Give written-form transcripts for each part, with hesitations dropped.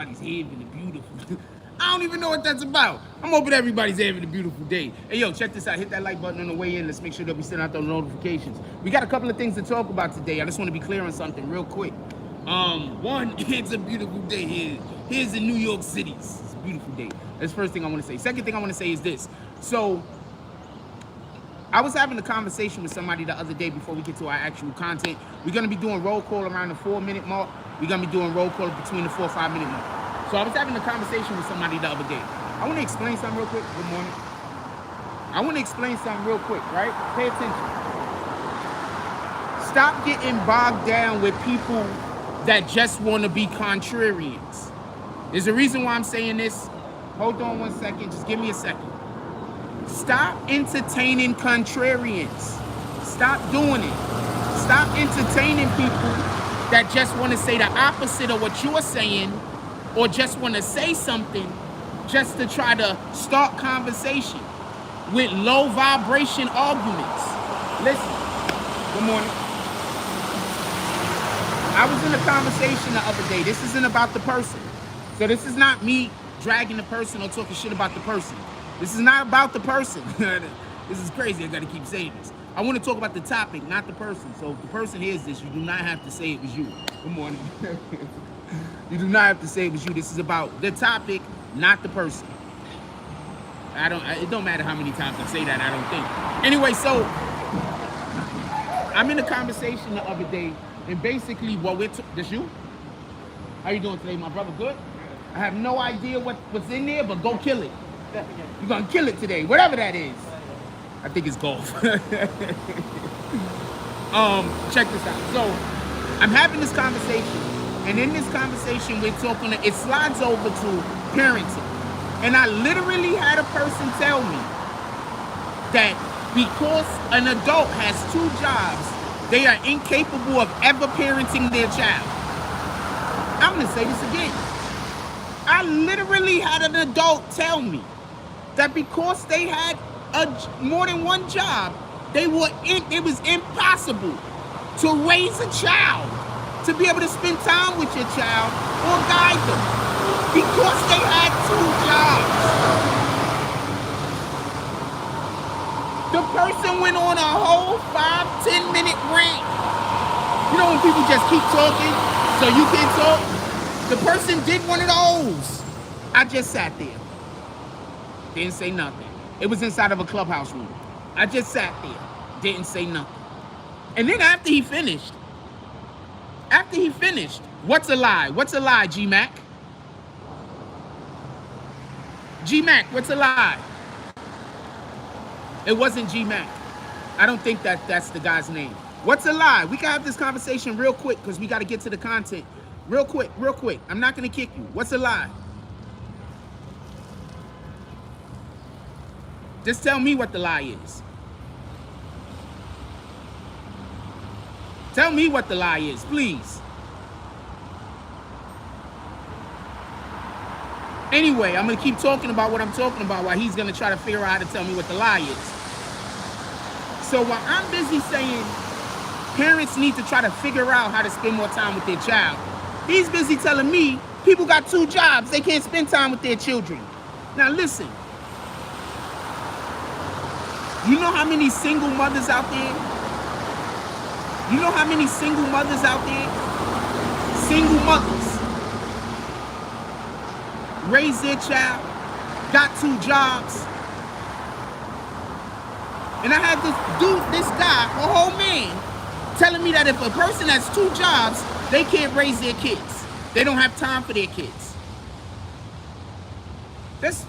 Everybody's having a beautiful. I don't even know what that's about. I'm hoping everybody's having a beautiful day. Hey, yo, check this out. Hit that like button on the way in. Let's make sure that we send out those notifications. We got a couple of things to talk about today. I just want to be clear on something real quick. One, it's a beautiful day here. Here's in New York City. It's a beautiful day. That's the first thing I want to say. Second thing I want to say is this. So, I was having a conversation with somebody the other day before we get to our actual content. We're going to be doing roll call around the 4-minute mark. We're going to be doing roll call between the 4 or 5 minute mark. So I was having a conversation with somebody the other day. I want to explain something real quick. Good morning. I want to explain something real quick, right? Pay attention. Stop getting bogged down with people that just want to be contrarians. There's a reason why I'm saying this. Hold on 1 second. Just give me a second. Stop entertaining contrarians. Stop doing it. Stop entertaining people that just want to say the opposite of what you're saying, or just want to say something just to try to start conversation with low vibration arguments. Listen, good morning. I was in a conversation the other day. This isn't about the person. So this is not me dragging the person or talking shit about the person. This is not about the person. This is crazy. I got to keep saying this. I want to talk about the topic, not the person. So if the person hears this, you do not have to say it was you. Good morning. You do not have to say it was you. This is about the topic, not the person. It don't matter how many times I say that, I don't think. Anyway, so I'm in a conversation the other day, and basically what this you? How you doing today, my brother? Good? I have no idea what's in there, but go kill it. You're gonna kill it today, whatever that is. I think it's golf. Check this out. So I'm having this conversation, and in this conversation we're talking, it slides over to parenting. And I literally had a person tell me that because an adult has 2 jobs, they are incapable of ever parenting their child. I'm gonna say this again. I literally had an adult tell me that because they had more than 1 job, it was impossible to raise a child, to be able to spend time with your child or guide them, because they had 2 jobs. The person went on a whole 5-10 minute rant. You know when people just keep talking so you can talk? The person did one of those. I just sat there. Didn't say nothing. It was inside of a clubhouse room. I just sat there. Didn't say nothing. And then after he finished, what's a lie? What's a lie, G-Mac? G-Mac, what's a lie? It wasn't G-Mac. I don't think that's the guy's name. What's a lie? We can have this conversation real quick because we got to get to the content. Real quick. I'm not going to kick you. What's a lie? Just tell me what the lie is. Tell me what the lie is, please. Anyway, I'm going to keep talking about what I'm talking about while he's going to try to figure out how to tell me what the lie is. So while I'm busy saying parents need to try to figure out how to spend more time with their child, he's busy telling me people got 2 jobs. They can't spend time with their children. Now listen. You know how many single mothers out there? You know how many single mothers out there? Single mothers. Raised their child, got 2 jobs. And I had this guy, a whole man, telling me that if a person has 2 jobs, they can't raise their kids. They don't have time for their kids. Just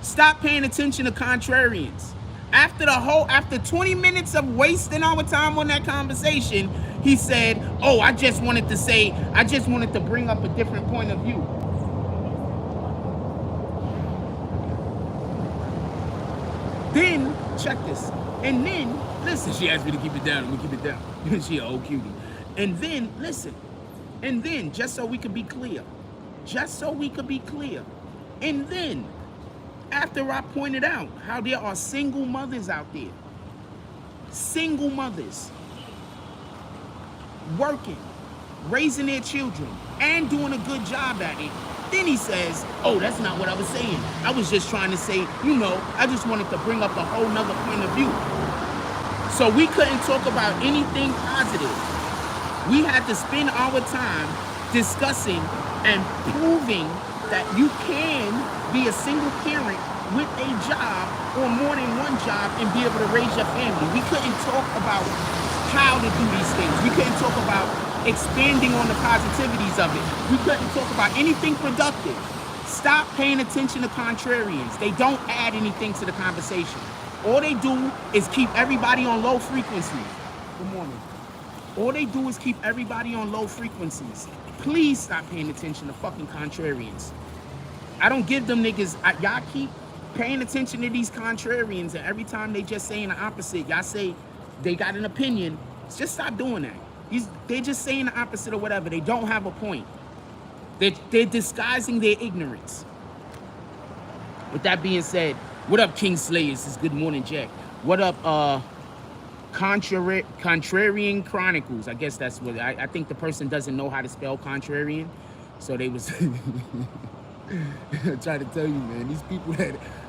stop paying attention to contrarians. After 20 minutes of wasting our time on that conversation, he said, oh, I just wanted to bring up a different point of view. Then, check this. And then, listen, she asked me to keep it down. I'm gonna keep it down. She a old cutie. And then, listen. And then, just so we could be clear. And then, after I pointed out how there are single mothers out there, single mothers working, raising their children, and doing a good job at it, Then he says, oh, that's not what I was saying. I was just trying to say, you know, I just wanted to bring up a whole nother point of view. So we couldn't talk about anything positive. We had to spend our time discussing and proving that you can be a single parent with a job or more than one job and be able to raise your family. We couldn't talk about how to do these things. We couldn't talk about expanding on the positivities of it. We couldn't talk about anything productive. Stop paying attention to contrarians. They don't add anything to the conversation. All they do is keep everybody on low frequencies. Good morning. All they do is keep everybody on low frequencies. Please stop paying attention to fucking contrarians. I don't give them niggas, y'all keep paying attention to these contrarians, and every time they just saying the opposite, y'all say they got an opinion. Just stop doing that. They just saying the opposite or whatever. They don't have a point. They're disguising their ignorance. With that being said, what up, King Slayers? It's Good Morning, Jack. What up, Contrarian Chronicles? I guess that's what I think the person doesn't know how to spell contrarian, so they was trying to tell you, man.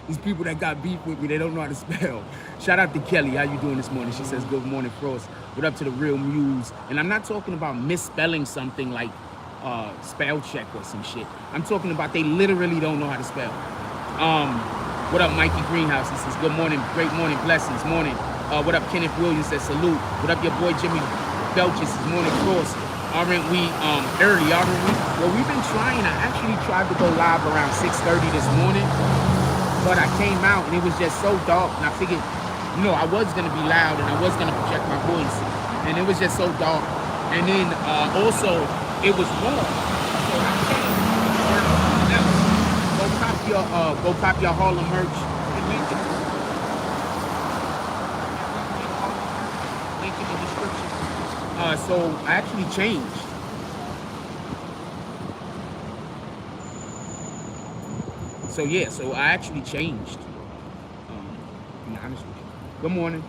These people that got beef with me, they don't know how to spell. Shout out to Kelly. How you doing this morning? She says, good morning, Frost. What up to the real muse? And I'm not talking about misspelling something like spell check or some shit. I'm talking about they literally don't know how to spell. What up, Mikey Greenhouse? He says, good morning, great morning, blessings, morning. What up, Kenneth Williams? Says, salute. What up, your boy Jimmy Belches? Says, morning, Frost. Aren't we early, aren't we? Well, we've been trying. I actually tried to go live around 6:30 this morning, but I came out and it was just so dark, and I figured, you know, I was gonna be loud and I was gonna project my voice, and it was just so dark. And then also it was warm, so I came. Go cop your Harlem merch and link it. Link in the description. So I actually changed. So yeah, so I actually changed. To be honest with you. Good morning.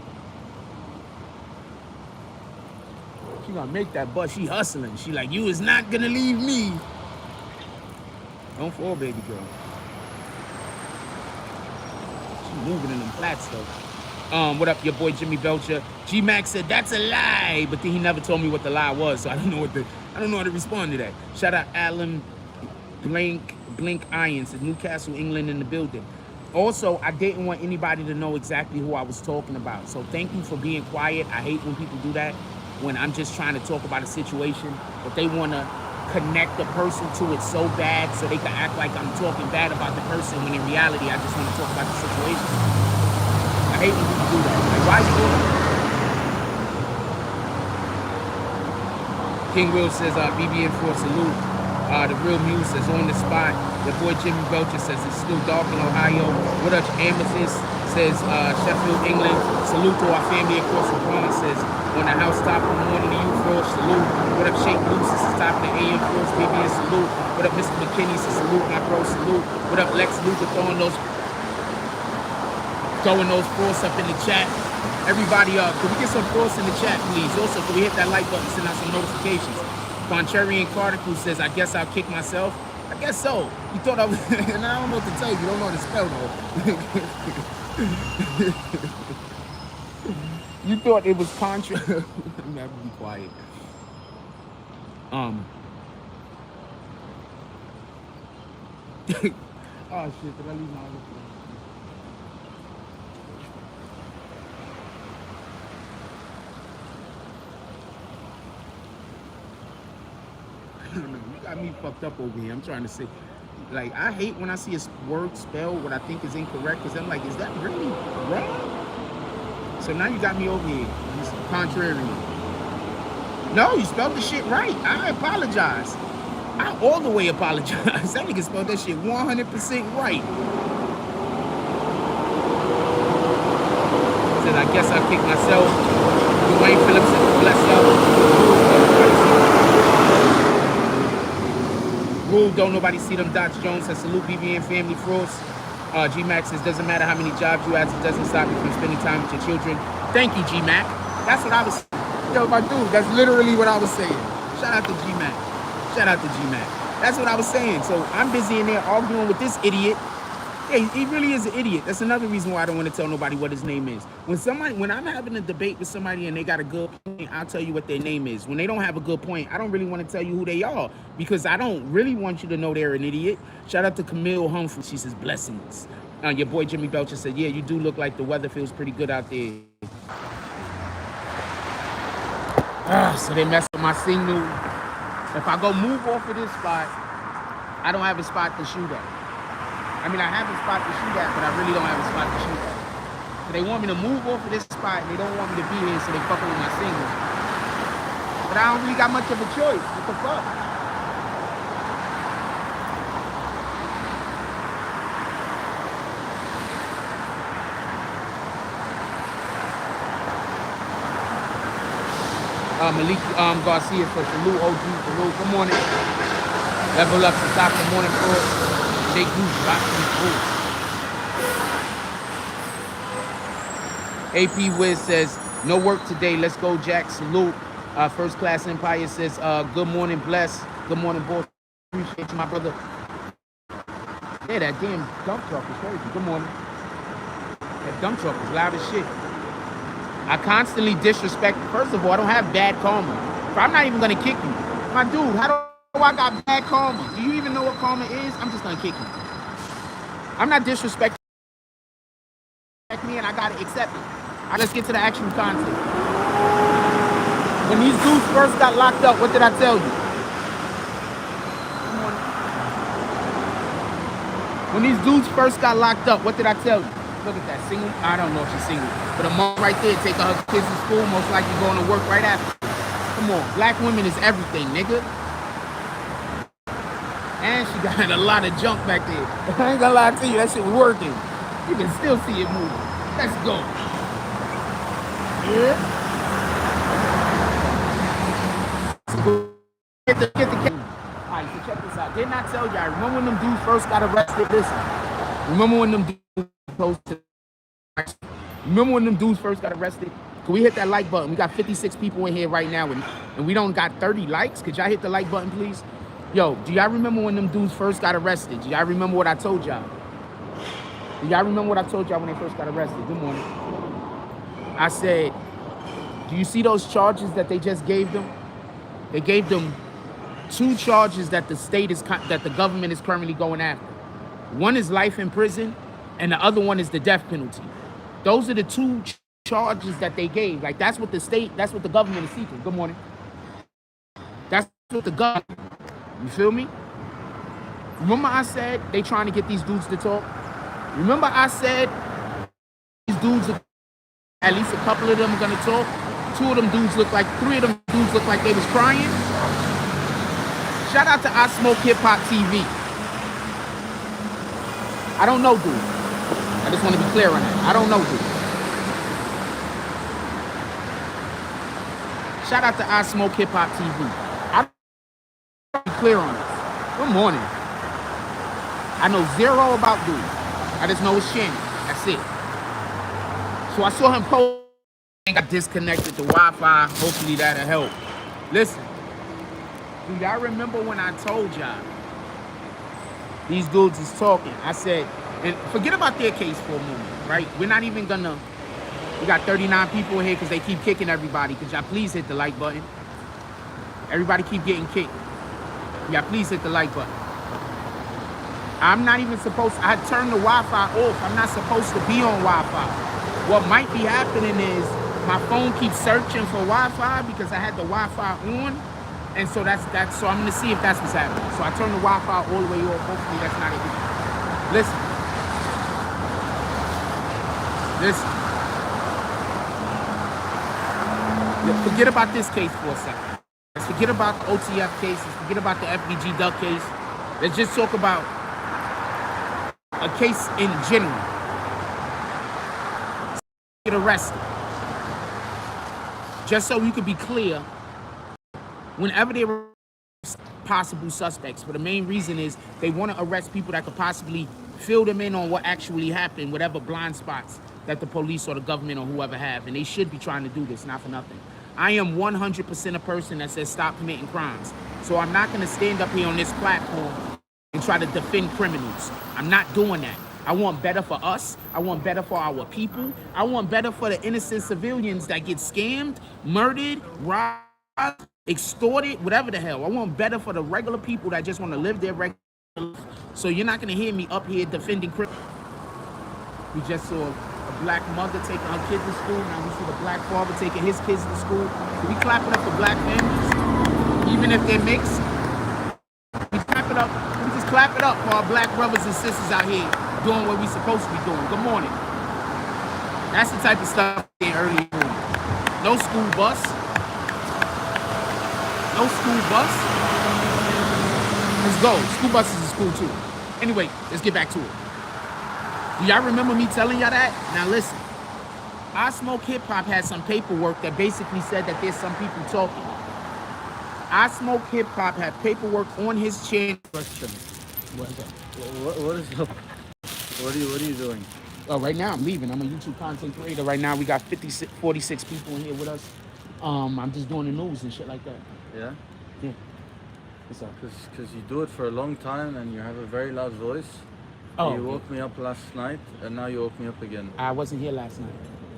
She gonna make that bus. She hustling. She like, you is not gonna leave me. Don't fall, baby girl. She moving in them flats though. What up, your boy Jimmy Belcher? G-Max said that's a lie, but then he never told me what the lie was, so I don't know how to respond to that. Shout out Alan Blink Irons, said Newcastle, England in the building. Also, I didn't want anybody to know exactly who I was talking about, so thank you for being quiet. I hate when people do that, when I'm just trying to talk about a situation, but they want to connect the person to it so bad so they can act like I'm talking bad about the person, when in reality I just want to talk about the situation. I hate when people do that. Like, why you doing that? King Will says, BBN for salute. The real muse says, on the spot. Your boy Jimmy Belcher says, it's still dark in Ohio. What up, Amethyst? Says, Sheffield, England. Salute to our family across the Bronx. Says, on the housetop, good morning to you, Frost. Salute. What up, Shake Loose? This is top of the AM Frost. BBN salute. What up, Mr. McKinney? Says, salute, my bro. Salute. What up, Lex Luger? Throwing those Frosts up in the chat. Everybody, can we get some Frosts in the chat, please? Also, can we hit that like button, send out some notifications? Contrarian Cardicle says, I guess I'll kick myself. I guess so. You thought I was, and I don't know what to tell you. You don't know how to spell, though. You thought it was contra. I'm gonna have to be quiet. Oh shit, did I leave my other phone? I don't know. You got me fucked up over here. I'm trying to say, like, I hate when I see a word spelled what I think is incorrect, because I'm like, is that really wrong? So now you got me over here. Contrarian. No, you spelled the shit right. I apologize. I all the way apologize. That nigga spelled that shit 100% right. Said, I guess I'll kick myself. Dwayne Phillips said, bless up. Rule, don't nobody see them dots. Jones says, salute BBN family Frost. G-Mac says, doesn't matter how many jobs you have, it doesn't stop you from spending time with your children. Thank you, G-Mac. That's what I was, yo, my dude, that's literally what I was saying. Shout out to G-Mac. Shout out to G-Mac. That's what I was saying. So I'm busy in there arguing with this idiot. Yeah, he really is an idiot. That's another reason why I don't want to tell nobody what his name is. When I'm having a debate with somebody and they got a good point, I'll tell you what their name is. When they don't have a good point, I don't really want to tell you who they are because I don't really want you to know they're an idiot. Shout out to Camille Humphrey. She says, blessings. Your boy Jimmy Belcher said, yeah, you do look like the weather feels pretty good out there. So they mess with my signal. If I go move off of this spot, I don't have a spot to shoot at. I mean, I have a spot to shoot at, but I really don't have a spot to shoot at. So they want me to move off of this spot, and they don't want me to be here, so they fucking with my signal. But I don't really got much of a choice. What the fuck? Malik Garcia for salute, OG, salute. Good morning. Level up to top. Good morning, bro. Jake Goose, AP Wiz says, no work today. Let's go, Jack. Salute. First Class Empire says, good morning, bless. Good morning, boss. Appreciate you, my brother. Yeah, that damn dump truck is crazy. Good morning. That dump truck is loud as shit. I constantly disrespect. First of all, I don't have bad karma. I'm not even going to kick you. My dude, how do I got bad karma? Do you even know what karma is? I'm just going to kick you. I'm not disrespecting me, and I got to accept it. Let's get to the actual content. When these dudes first got locked up, what did I tell you? When these dudes first got locked up, what did I tell you? Look at that, single. I don't know if she's single, but a mom right there taking her kids to school, most likely going to work right after. Come on, black women is everything, nigga. And she got a lot of junk back there. I ain't gonna lie to you, that shit was working. You can still see it moving. Let's go. Yeah. Get the Alright, so check this out. Didn't I tell you? I remember when them dudes first got arrested? Listen. Remember when them dudes first got arrested? Can we hit that like button? We got 56 people in here right now, and we don't got 30 likes. Could y'all hit the like button, please? Yo, do y'all remember when them dudes first got arrested? Do y'all remember what I told y'all? Do y'all remember what I told y'all when they first got arrested? Good morning. I said, do you see those charges that they just gave them? They gave them 2 charges that the government is currently going after. One is life in prison, and the other one is the death penalty. Those are the 2 charges that they gave. Like, that's what the government is seeking. Good morning. That's what the government, you feel me? Remember I said they trying to get these dudes to talk? Remember I said these dudes, at least a couple of them are gonna talk. 3 of them dudes look like they was crying. Shout out to I Smoke Hip Hop TV. I don't know, dude. I just want to be clear on that. I don't know, dude. Shout out to I Smoke Hip Hop TV. I don't be clear on this. Good morning. I know 0 about dude. I just know it's Shannon. That's it. So I saw him post. I got disconnected to Wi-Fi. Hopefully that'll help. Listen. Do y'all remember when I told y'all these dudes is talking? I said, and forget about their case for a moment, right? We're not even gonna, we got 39 people in here because they keep kicking everybody. Could y'all please hit the like button? Everybody keep getting kicked. Y'all please hit the like button. I'm not even supposed to, I turned the Wi-Fi off. I'm not supposed to be on Wi-Fi. What might be happening is my phone keeps searching for Wi-Fi because I had the Wi-Fi on. And so so I'm gonna see if that's what's happening. So I turn the Wi-Fi all the way off. Hopefully that's not an issue. Listen. Forget about this case for a second. Let's forget about the OTF case. Let's forget about the FBG duck case. Let's just talk about a case in general. Get arrested. Just so we could be clear, whenever they arrest possible suspects, but the main reason is they want to arrest people that could possibly fill them in on what actually happened, whatever blind spots that the police or the government or whoever have, and they should be trying to do this, not for nothing. I am 100% a person that says stop committing crimes. So I'm not going to stand up here on this platform and try to defend criminals. I'm not doing that. I want better for us. I want better for our people. I want better for the innocent civilians that get scammed, murdered, robbed, extorted, whatever the hell. I want better for the regular people that just want to live their regular life. So you're not going to hear me up here defending criminals. We just saw a black mother taking her kids to school. Now we see the black father taking his kids to school. We clap it up for black families, even if they're mixed. We clap it up. We just clap it up for our black brothers and sisters out here doing what we're supposed to be doing. Good morning. That's the type of stuff there early morning. No school bus. No school bus. Let's go. School buses is cool too. Anyway, let's get back to it. Do y'all remember me telling y'all that? Now listen, I Smoke Hip Hop had some paperwork that basically said that there's some people talking. I Smoke Hip Hop had paperwork on his channel. What is that? What is up? What are you doing? Oh, right now I'm leaving. I'm a YouTube content creator. Right now we got 46 people in here with us. I'm just doing the news and shit like that. Yeah? Yeah. What's up? Because you do it for a long time and you have a very loud voice. Oh, you woke me up last night and now you woke me up again. I wasn't here last night.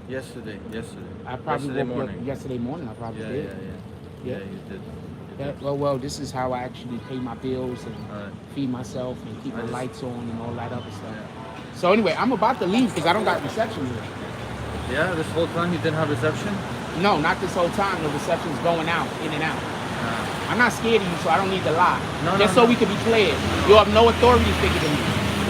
Yesterday. I probably woke up yesterday morning. I probably did. Yeah, you did. Well, this is how I actually pay my bills and feed myself and keep the lights on and all that other stuff. Yeah. So anyway, I'm about to leave because I don't got reception here. Yeah, this whole time you didn't have reception? No, not this whole time. The reception's going out, in and out. I'm not scared of you, so I don't need to lie. Just so we can be clear. You have no authority figure to me.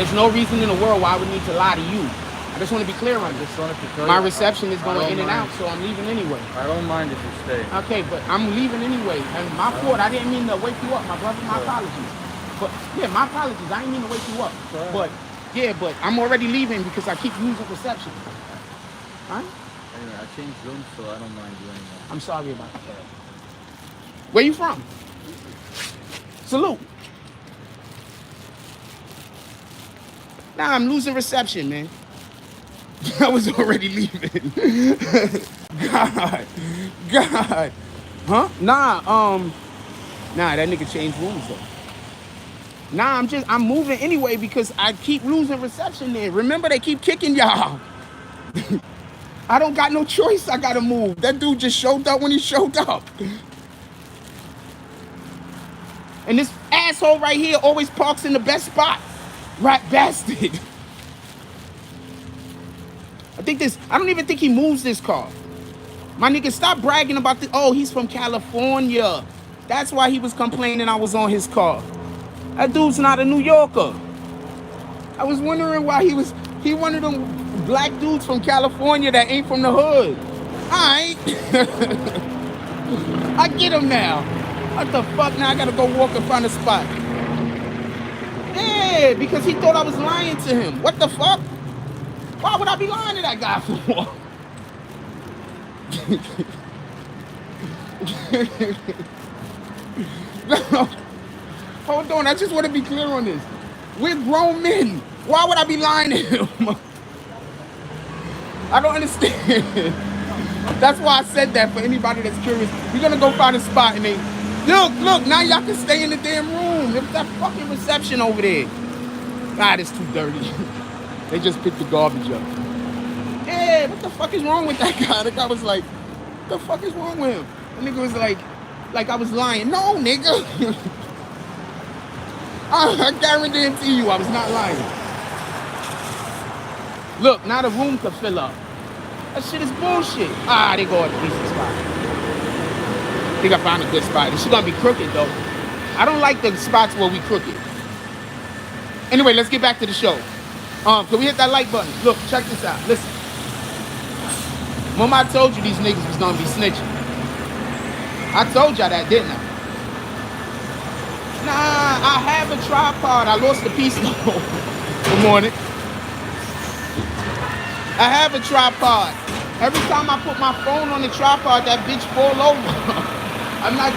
There's no reason in the world why I would need to lie to you. I just want to be clear on this. My reception is going in and out, so I'm leaving anyway. I don't mind if you stay. Okay, but I'm leaving anyway. And my fault, I didn't mean to wake you up, my brother. My apologies. But yeah, my apologies. I didn't mean to wake you up. But yeah, but I'm already leaving because I keep losing reception. Huh? Anyway, I changed rooms, so I don't mind you anymore. I'm sorry about that. Where you from? Salute. Nah, I'm losing reception, man. I was already leaving. God. Huh? Nah, that nigga changed rooms though. Nah, I'm moving anyway because I keep losing reception there. Remember, they keep kicking y'all. I don't got no choice. I gotta move. That dude just showed up when he showed up. And this asshole right here always parks in the best spot. Rat bastard. I don't even think he moves this car. My nigga, stop bragging about he's from California. That's why he was complaining I was on his car. That dude's not a New Yorker. I was wondering why he one of them black dudes from California that ain't from the hood. Alright. I get him now. What the fuck? Now I gotta go walk and find a spot. Yeah, because he thought I was lying to him. What the fuck? Why would I be lying to that guy for? No. Hold on, I just want to be clear on this. We're grown men. Why would I be lying to him? I don't understand. That's why I said that for anybody that's curious. We're gonna go find a spot and look, now y'all can stay in the damn room. There's that fucking reception over there. God, it's too dirty. They just picked the garbage up. Yeah, what the fuck is wrong with that guy? The guy was like, what the fuck is wrong with him? The nigga was like I was lying. No, nigga. I guarantee you I was not lying. Look, now the room could fill up. That shit is bullshit. They go at the decent spot. I think I found a good spot. It's gonna be crooked though. I don't like the spots where we crooked. Anyway, let's get back to the show. Can we hit that like button? Look, check this out. Listen. Mama, I told you these niggas was gonna be snitching. I told y'all that, didn't I? Nah, I have a tripod. I lost the piece though. Good morning. I have a tripod. Every time I put my phone on the tripod, that bitch fall over. I'm not,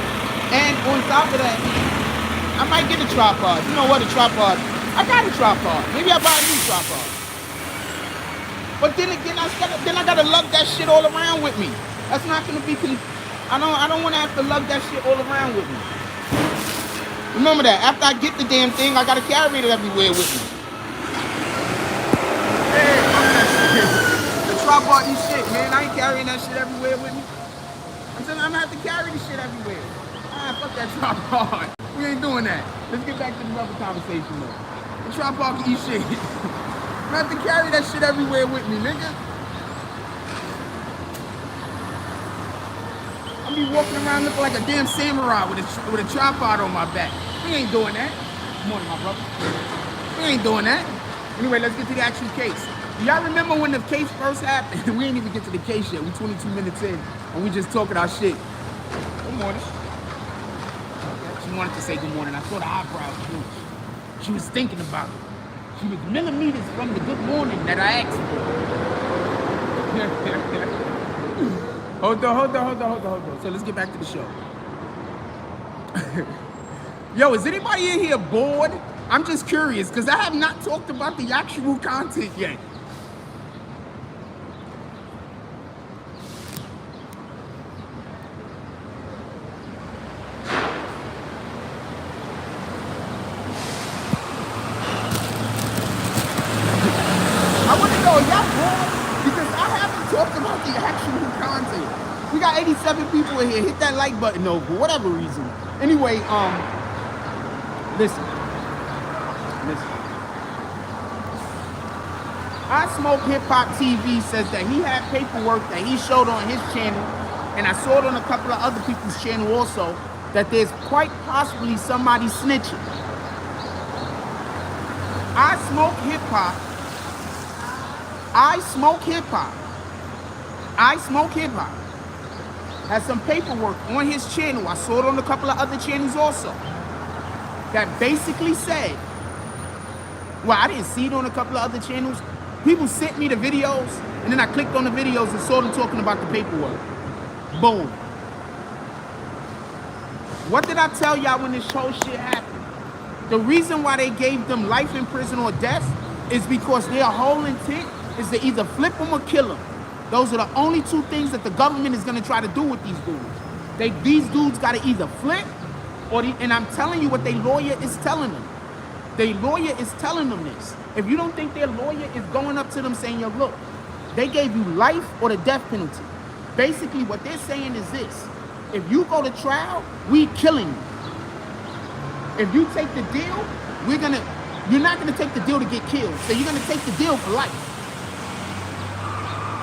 and on top of that, I might get a tripod. You know what, a tripod? I got a tripod. Maybe I buy a new tripod. But then again, I gotta lug that shit all around with me. That's not gonna be I don't want to have to lug that shit all around with me. Remember that. After I get the damn thing, I gotta carry it everywhere with me. Hey, fuck that shit. The tripod eat shit, man. I ain't carrying that shit everywhere with me. I'm saying I'm gonna have to carry the shit everywhere. Ah, fuck that tripod. We ain't doing that. Let's get back to the other conversation though. The tripod can eat shit. I'm gonna have to carry that shit everywhere with me, nigga. I'm be walking around looking like a damn samurai with a tripod on my back. We ain't doing that. Good morning, my brother. We ain't doing that. Anyway, let's get to the actual case. Y'all remember when the case first happened? We ain't even get to the case yet. We 22 minutes in, and we just talking our shit. Good morning. She wanted to say good morning. I saw the eyebrows too. She was thinking about it. She was millimeters from the good morning that I asked for. Hold on. So let's get back to the show. Yo, is anybody in here bored? I'm just curious, because I have not talked about the actual content yet. I want to know, are y'all bored? Because I haven't talked about the actual content. We got 87 people in here. Hit that like button though, for whatever reason. Anyway, listen. I Smoke Hip Hop TV says that he had paperwork that he showed on his channel, and I saw it on a couple of other people's channel also, that there's quite possibly somebody snitching. I Smoke Hip Hop has some paperwork on his channel. I saw it on a couple of other channels also, that basically said, well, I didn't see it on a couple of other channels. People sent me the videos, and then I clicked on the videos and saw them talking about the paperwork. Boom. What did I tell y'all when this whole shit happened? The reason why they gave them life in prison or death is because their whole intent is to either flip them or kill them. Those are the only two things that the government is going to try to do with these dudes. These dudes got to either flip, and I'm telling you what their lawyer is telling them. Their lawyer is telling them this. If you don't think their lawyer is going up to them saying, yo, look, they gave you life or the death penalty. Basically, what they're saying is this. If you go to trial, we killing you. If you take the deal, you're not gonna take the deal to get killed. So you're gonna take the deal for life.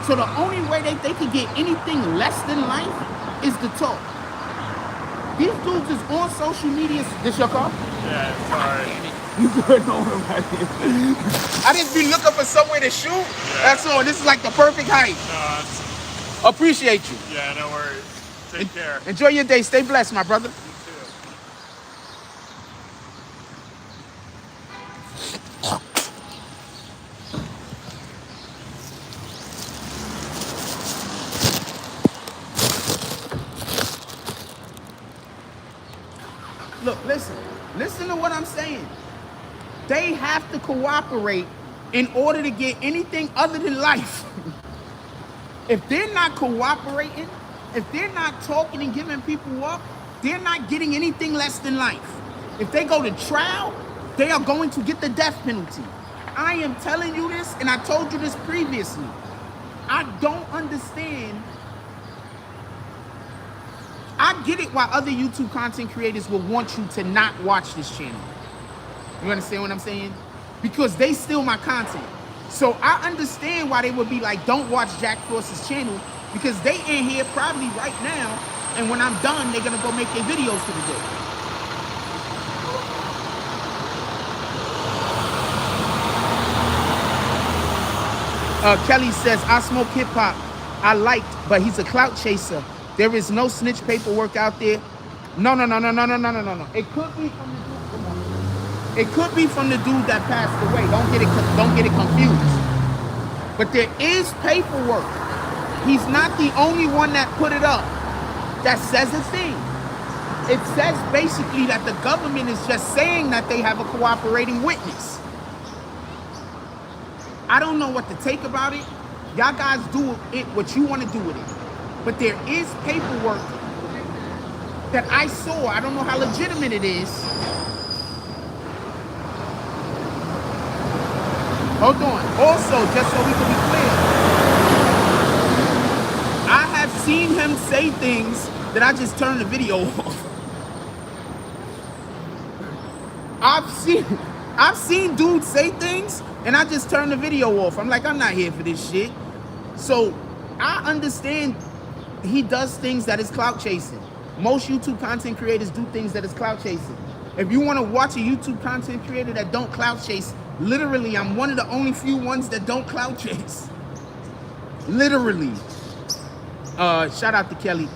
So the only way they can get anything less than life is to talk. These dudes is on social media. This your car? Yeah, sorry. You good? No, I just be looking for somewhere to shoot. Yeah. That's all. This is like the perfect height. No, appreciate you. Yeah, no worries. Take care. Enjoy your day. Stay blessed, my brother. Look, listen to what I'm saying. They have to cooperate in order to get anything other than life. If they're not cooperating, if they're not talking and giving people up, they're not getting anything less than life. If they go to trial, they are going to get the death penalty. I am telling you this, and I told you this previously. I don't understand. I get it why other YouTube content creators will want you to not watch this channel. You understand what I'm saying? Because they steal my content. So I understand why they would be like, don't watch Jack Frost's channel, because they in here probably right now, and when I'm done, they're gonna go make their videos for the day. Kelly says, I Smoke Hip Hop I liked, but he's a clout chaser. There is no snitch paperwork out there. No. It could be from the dude. It could be from the dude that passed away. Don't get it confused. But there is paperwork. He's not the only one that put it up that says a thing. It says basically that the government is just saying that they have a cooperating witness. I don't know what to take about it. Y'all guys do it what you want to do with it. But there is paperwork that I saw. I don't know how legitimate it is. Hold on. Also, just so we can be clear, I have seen him say things that I just turned the video off. I've seen dudes say things and I just turned the video off. I'm like, I'm not here for this shit. So I understand he does things that is clout chasing. Most YouTube content creators do things that is clout chasing. If you want to watch a YouTube content creator that don't clout chase, literally, I'm one of the only few ones that don't clout chase. Literally. Shout out to Kelly.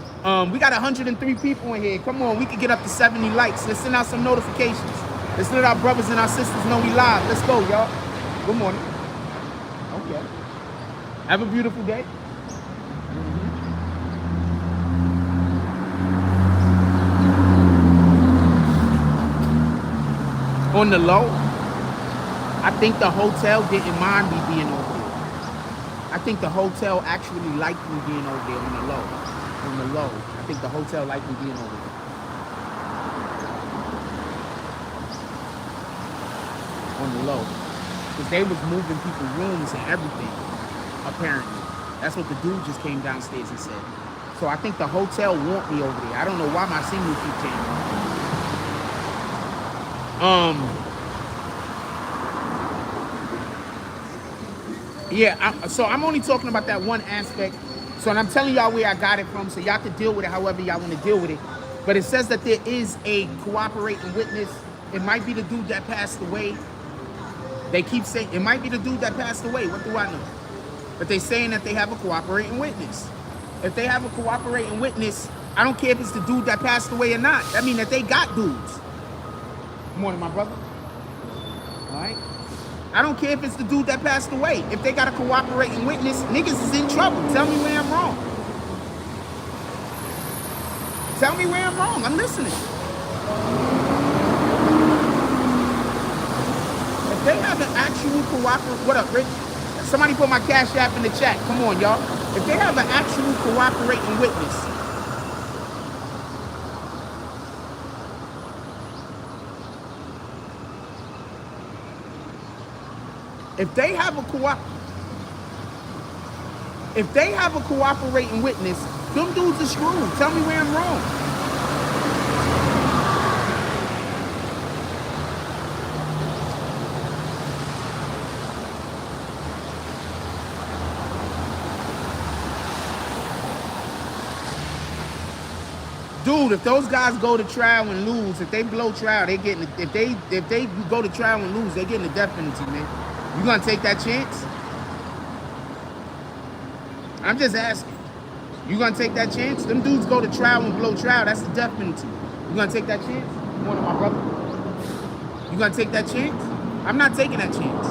We got 103 people in here. Come on, we can get up to 70 likes. Let's send out some notifications. Let's let our brothers and our sisters know we live. Let's go, y'all. Good morning. Okay. Have a beautiful day. On the low, I think the hotel didn't mind me being over there. I think the hotel actually liked me being over there on the low. On the low, I think the hotel liked me being over there. On the low. Because they was moving people's rooms and everything, apparently. That's what the dude just came downstairs and said. So I think the hotel want me over there. I don't know why my signal keep changing. Yeah, so I'm only talking about that one aspect. So and I'm telling y'all where I got it from, so y'all can deal with it however y'all want to deal with it. But it says that there is a cooperating witness. It might be the dude that passed away. They keep saying it might be the dude that passed away. What do I know? But they're saying that they have a cooperating witness. If they have a cooperating witness, I don't care if it's the dude that passed away or not. That means that they got dudes. Good morning, my brother. All right. I don't care if it's the dude that passed away. If they got a cooperating witness, niggas is in trouble. Tell me where I'm wrong. Tell me where I'm wrong. I'm listening. If they have an actual cooperating... What up, Rich? Somebody put my Cash App in the chat. Come on, y'all. If they have an actual cooperating witness... If they have a cooperating witness, them dudes are screwed. Tell me where I'm wrong. Dude, if those guys go to trial and lose, if they blow trial, they getting. If they go to trial and lose, they getting the death penalty, man. You gonna take that chance? I'm just asking. You gonna take that chance? Them dudes go to trial and blow trial. That's the death penalty. You gonna take that chance? One of my brother. You gonna take that chance? I'm not taking that chance.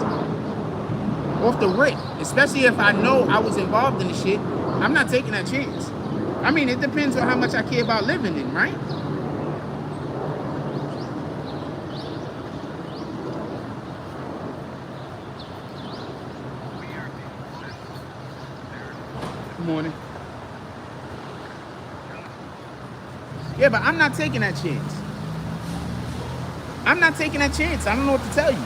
Off the rip, especially if I know I was involved in the shit. I'm not taking that chance. I mean, it depends on how much I care about living in, right? Morning. Yeah, but I'm not taking that chance. I'm not taking that chance. I don't know what to tell you.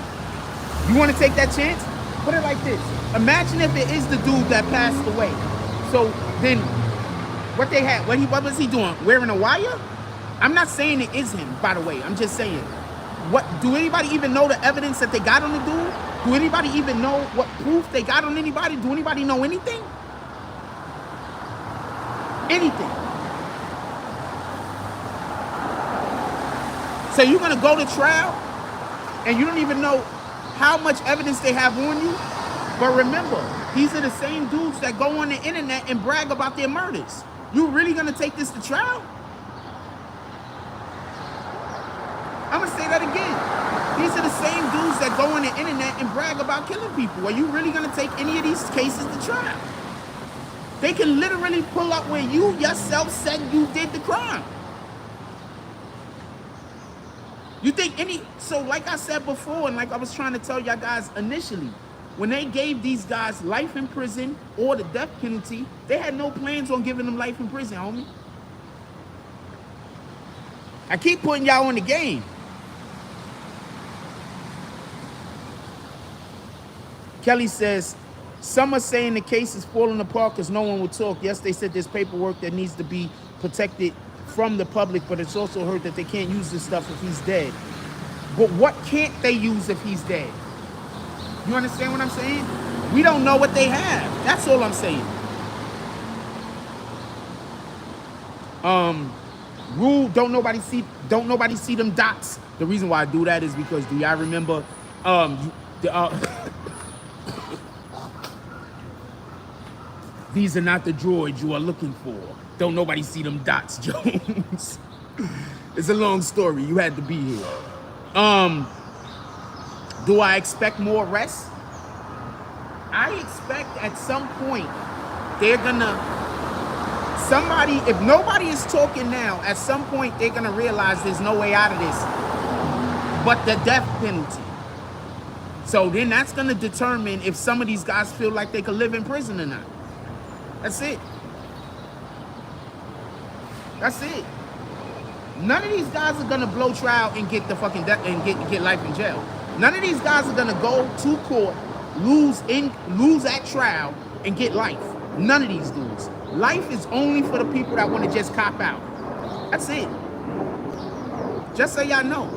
You want to take that chance? Put it like this. Imagine if it is the dude that passed away. So then what they had, what was he doing? Wearing a wire? I'm not saying it is him, by the way. I'm just saying. What do anybody even know the evidence that they got on the dude? Do anybody even know what proof they got on anybody? Do anybody know anything? Anything. So you're gonna go to trial and you don't even know how much evidence they have on you. But remember, these are the same dudes that go on the internet and brag about their murders. You really gonna take this to trial? I'm gonna say that again. These are the same dudes that go on the internet and brag about killing people. Are you really gonna take any of these cases to trial? They can literally pull up where you yourself said you did the crime. You think so like I said before, and like I was trying to tell y'all guys initially, when they gave these guys life in prison or the death penalty, they had no plans on giving them life in prison, homie. I keep putting y'all on the game. Kelly says, some are saying the case is falling apart because no one will talk. Yes, they said there's paperwork that needs to be protected from the public, but it's also heard that they can't use this stuff if he's dead. But what can't they use if he's dead? You understand what I'm saying? We don't know what they have. That's all I'm saying. Rule, don't nobody see them dots. The reason why I do that is because, do y'all remember these are not the droids you are looking for. Don't nobody see them dots, Jones. It's a long story. You had to be here. Do I expect more arrests? I expect at some point they're gonna, somebody, if nobody is talking now, at some point they're gonna realize there's no way out of this but the death penalty. So then that's gonna determine if some of these guys feel like they could live in prison or not. That's it. That's it. None of these guys are gonna blow trial and get the fucking death and get life in jail. None of these guys are gonna go to court, lose at trial, and get life. None of these dudes. Life is only for the people that want to just cop out. That's it. Just so y'all know.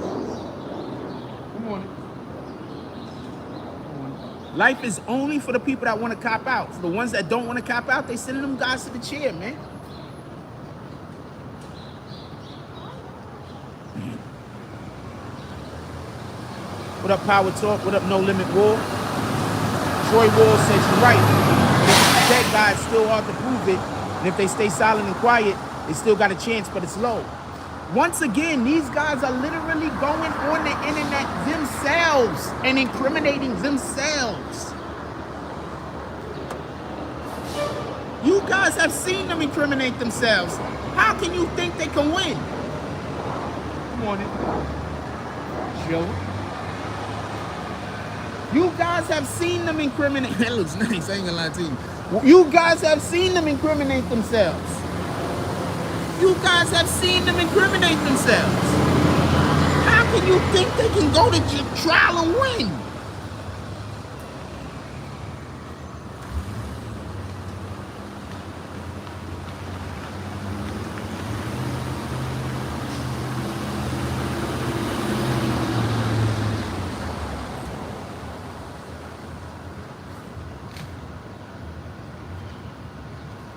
Good morning. Life is only for the people that want to cop out. For the ones that don't want to cop out, they sending them guys to the chair, man. What up, Power Talk? What up, No Limit War? Troy Wall says you're right. If that guy's still hard to prove it, and if they stay silent and quiet, they still got a chance, but it's low. Once again, these guys are literally going on the internet themselves and incriminating themselves. You guys have seen them incriminate themselves. How can you think they can win? Good morning, Joe. You guys have seen them incriminate. That looks nice, I ain't gonna lie to you. You guys have seen them incriminate themselves. You guys have seen them incriminate themselves. How can you think they can go to trial and win?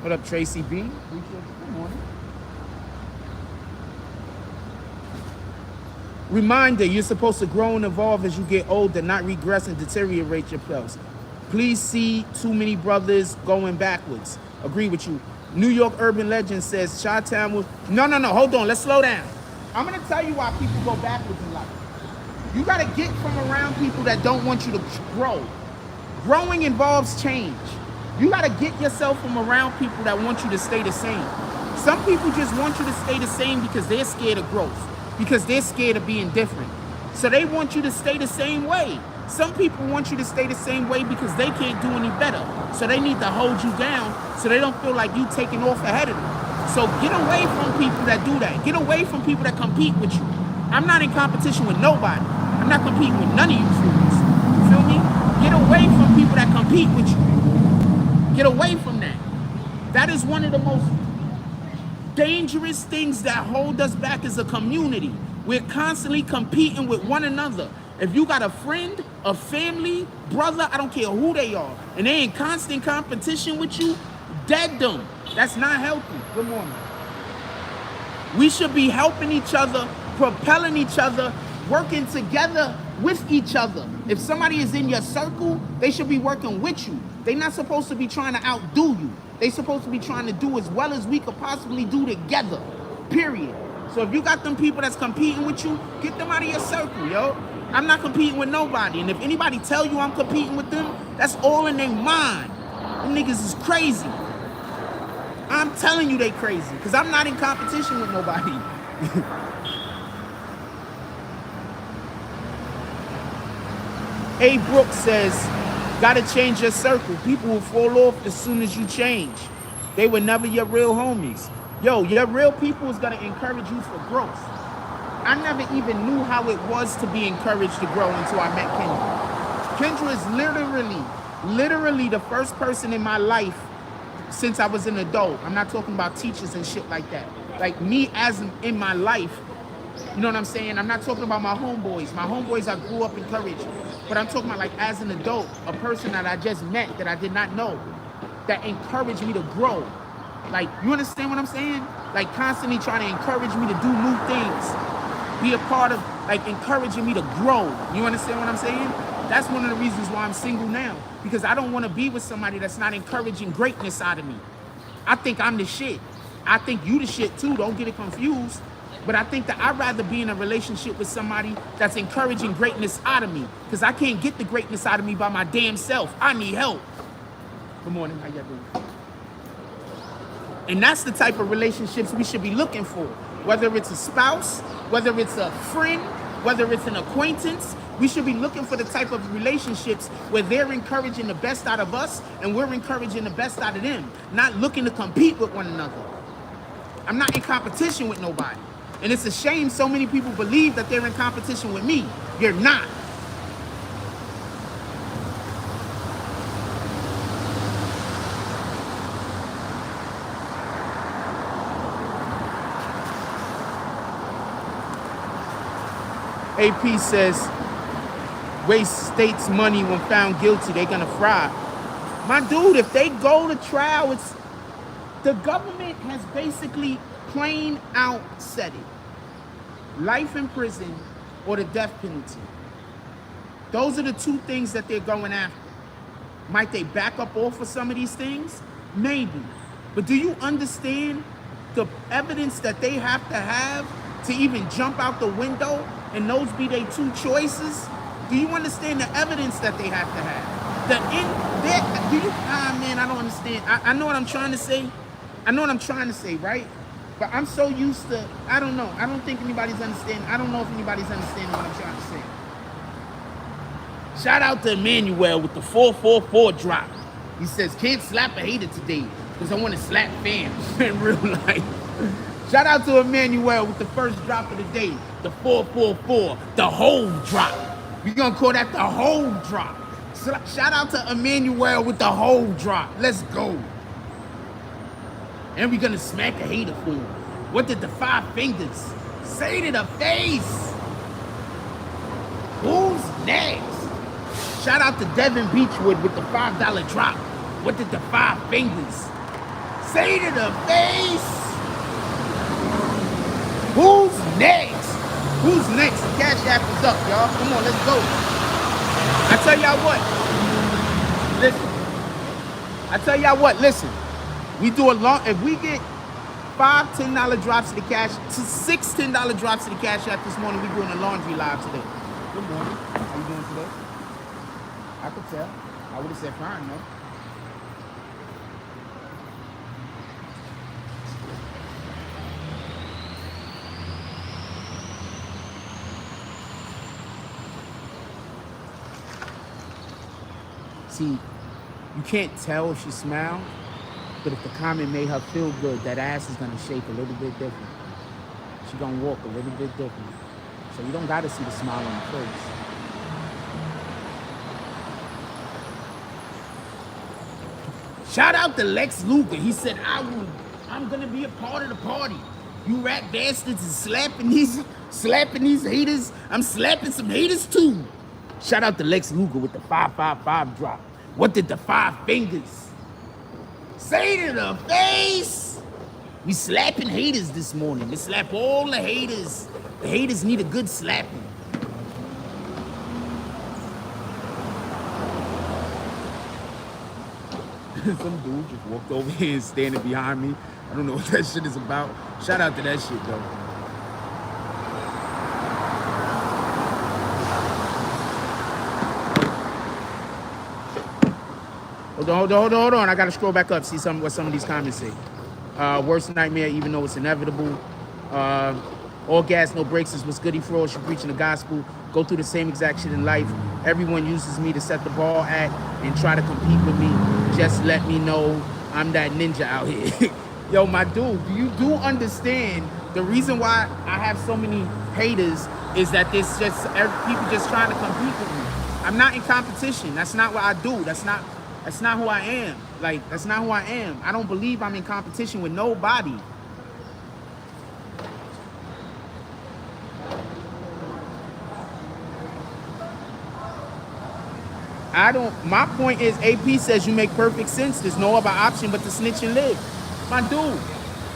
What up, Tracy B? Good morning. Reminder, you're supposed to grow and evolve as you get older, not regress and deteriorate yourselves. Please see too many brothers going backwards. Agree with you. New York Urban Legend says Chi-Town was... No, hold on, let's slow down. I'm gonna tell you why people go backwards in life. You gotta get from around people that don't want you to grow. Growing involves change. You gotta get yourself from around people that want you to stay the same. Some people just want you to stay the same because they're scared of growth, because they're scared of being different. So they want you to stay the same way. Some people want you to stay the same way because they can't do any better. So they need to hold you down so they don't feel like you taking off ahead of them. So get away from people that do that. Get away from people that compete with you. I'm not in competition with nobody. I'm not competing with none of you fools. You feel me? Get away from people that compete with you. Get away from that. That is one of the most dangerous things that hold us back as a community. We're constantly competing with one another. If you got a friend, a family, brother, I don't care who they are, and they in constant competition with you, dead them. That's not healthy. Good morning. We should be helping each other, propelling each other, working together with each other. If somebody is in your circle, they should be working with you. They're not supposed to be trying to outdo you. They're supposed to be trying to do as well as we could possibly do together, period. So if you got them people that's competing with you, get them out of your circle, yo. I'm not competing with nobody. And if anybody tell you I'm competing with them, that's all in their mind. Them niggas is crazy. I'm telling you they crazy, because I'm not in competition with nobody. A. Brooks says, gotta change your circle. People will fall off as soon as you change. They were never your real homies. Yo, your real people is gonna encourage you for growth. I never even knew how it was to be encouraged to grow until I met Kendra. Kendra is literally the first person in my life since I was an adult. I'm not talking about teachers and shit like that. Like me as in my life, you know what I'm saying? I'm not talking about my homeboys. My homeboys I grew up encouraged. But I'm talking about like as an adult, a person that I just met that I did not know, that encouraged me to grow. Like, you understand what I'm saying? Like constantly trying to encourage me to do new things. Be a part of, like, encouraging me to grow. You understand what I'm saying? That's one of the reasons why I'm single now. Because I don't want to be with somebody that's not encouraging greatness out of me. I think I'm the shit. I think you the shit too, don't get it confused. But I think that I'd rather be in a relationship with somebody that's encouraging greatness out of me. Because I can't get the greatness out of me by my damn self. I need help. Good morning, how y'all doing? And that's the type of relationships we should be looking for. Whether it's a spouse, whether it's a friend, whether it's an acquaintance, we should be looking for the type of relationships where they're encouraging the best out of us and we're encouraging the best out of them, not looking to compete with one another. I'm not in competition with nobody. And it's a shame so many people believe that they're in competition with me. You're not. AP says, waste state's money when found guilty, they're gonna fry. My dude, if they go to trial, it's the government has basically plain out said it. Life in prison or the death penalty. Those are the two things that they're going after. Might they back up off of some of these things? Maybe. But do you understand the evidence that they have to even jump out the window and those be their two choices? Do you understand the evidence that they have to have? Man, I don't understand. I know what I'm trying to say. I know what I'm trying to say, right? But I'm so used to, I don't know. I don't think anybody's understanding. I don't know if anybody's understanding what I'm trying to say. Shout out to Emmanuel with the 444 drop. He says, can't slap a hater today because I want to slap fans in real life. Shout out to Emmanuel with the first drop of the day, the 444, the whole drop. We're going to call that the whole drop. Shout out to Emmanuel with the whole drop. Let's go. And we're going to smack a hater for him. What did the 5 fingers say to the face? Who's next? Shout out to Devin Beachwood with the $5 drop. What did the 5 fingers say to the face? Who's next? Who's next? The Cash App is up, y'all. Come on, let's go. I tell y'all what. Listen. We do a long, if we get 5 $10 drops to the cash, to 6 $10 drops to the Cash App this morning, we're doing a laundry live today. Good morning. How you doing today? I could tell. I would have said fine, though. See, you can't tell if she smiled, but if the comment made her feel good, that ass is gonna shake a little bit different. She gonna walk a little bit different. So you don't gotta see the smile on her face. Shout out to Lex Luger. He said, I'm gonna be a part of the party. You rat bastards is slapping these haters. I'm slapping some haters too. Shout out to Lex Luger with the 555 drop. What did the 5 fingers say to the face? We slapping haters this morning. We slap all the haters. The haters need a good slapping. Some dude just walked over here and standing behind me. I don't know what that shit is about. Shout out to that shit though. Hold on. I gotta scroll back up, see what some of these comments say. Worst nightmare, even though it's inevitable. All gas, no brakes is what's goody for all. She preaching the gospel. Go through the same exact shit in life. Everyone uses me to set the bar at and try to compete with me. Just let me know I'm that ninja out here. Yo, my dude, you do understand The reason why I have so many haters is that there's just people just trying to compete with me. I'm not in competition. That's not what I do. That's not who I am. Like, that's not who I am. I don't believe I'm in competition with nobody. My point is, AP says you make perfect sense. There's no other option but to snitch and live. My dude,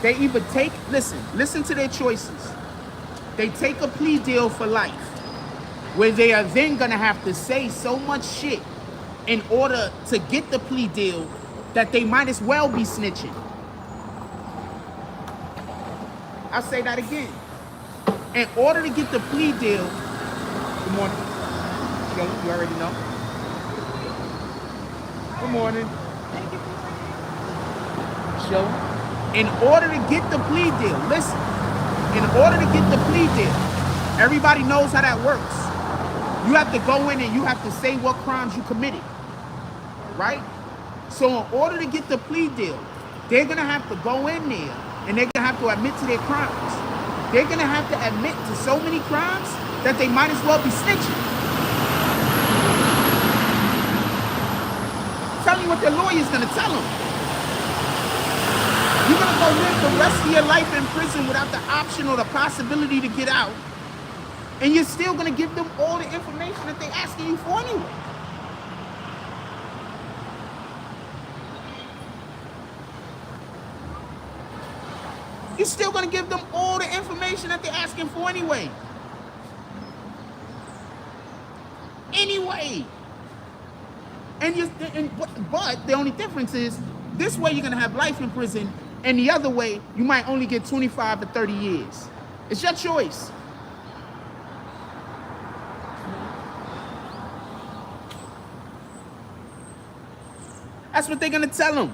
they either listen to their choices. They take a plea deal for life, where they are then gonna have to say so much shit in order to get the plea deal that they might as well be snitching. I'll say that again. In order to get the plea deal, good morning. You already know. Good morning. Show. In order to get the plea deal, listen. In order to get the plea deal, everybody knows how that works. You have to go in and you have to say what crimes you committed, right? So in order to get the plea deal, they're gonna have to go in there and they're gonna have to admit to their crimes. They're gonna have to admit to so many crimes that they might as well be snitching. Tell me what their lawyer's gonna tell them. You're gonna go live the rest of your life in prison without the option or the possibility to get out, and you're still gonna give them all the information that they're asking you for anyway. You're still gonna give them all the information that they're asking for anyway. But the only difference is, this way you're gonna have life in prison, and the other way you might only get 25 to 30 years. It's your choice. That's what they're gonna tell them.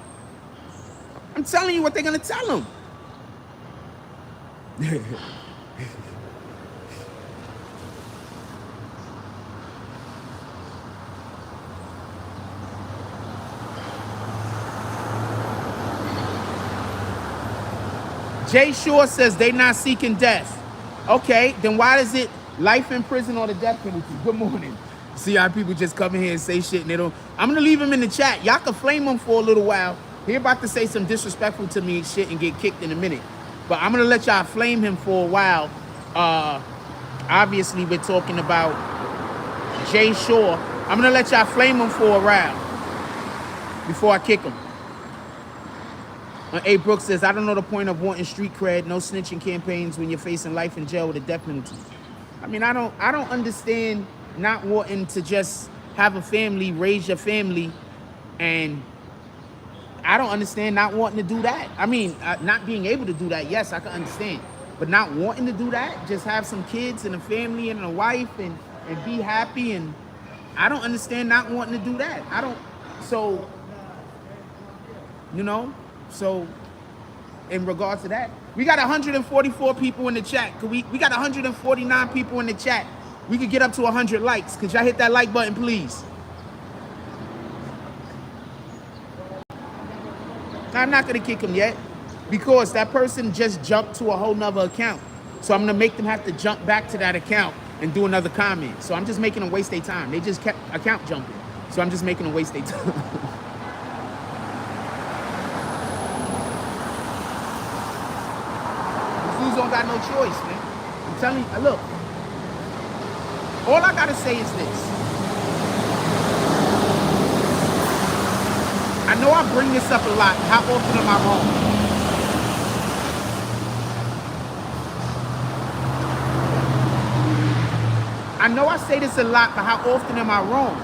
I'm telling you what they're gonna tell them. Jay Shore says they not seeking death. Okay, then why is it life in prison or the death penalty? Good morning. See how people just come in here and say shit and they don't. I'm gonna leave him in the chat. Y'all can flame him for a little while. He about to say some disrespectful to me shit and get kicked in a minute. But I'm gonna let y'all flame him for a while. Obviously we're talking about Jay Shore. I'm gonna let y'all flame him for a while before I kick him. A. Brooks says, I don't know the point of wanting street cred, no snitching campaigns when you're facing life in jail with a death penalty. I mean, I don't understand not wanting to just have a family, raise your family, and I don't understand not wanting to do that. I mean, not being able to do that, yes, I can understand. But not wanting to do that, just have some kids and a family and a wife and be happy, and I don't understand not wanting to do that. I don't, so, you know, so in regards to that, we got 144 people in the chat. We got 149 people in the chat. We could get up to 100 likes. Could y'all hit that like button, please? I'm not gonna kick him yet because that person just jumped to a whole nother account. So I'm gonna make them have to jump back to that account and do another comment. So I'm just making them waste their time. They just kept account jumping. So I'm just making them waste their time. Don't got no choice, man. I'm telling you, look, all I gotta say is this. I know I bring this up a lot. How often am I wrong? I know I say this a lot, but how often am I wrong?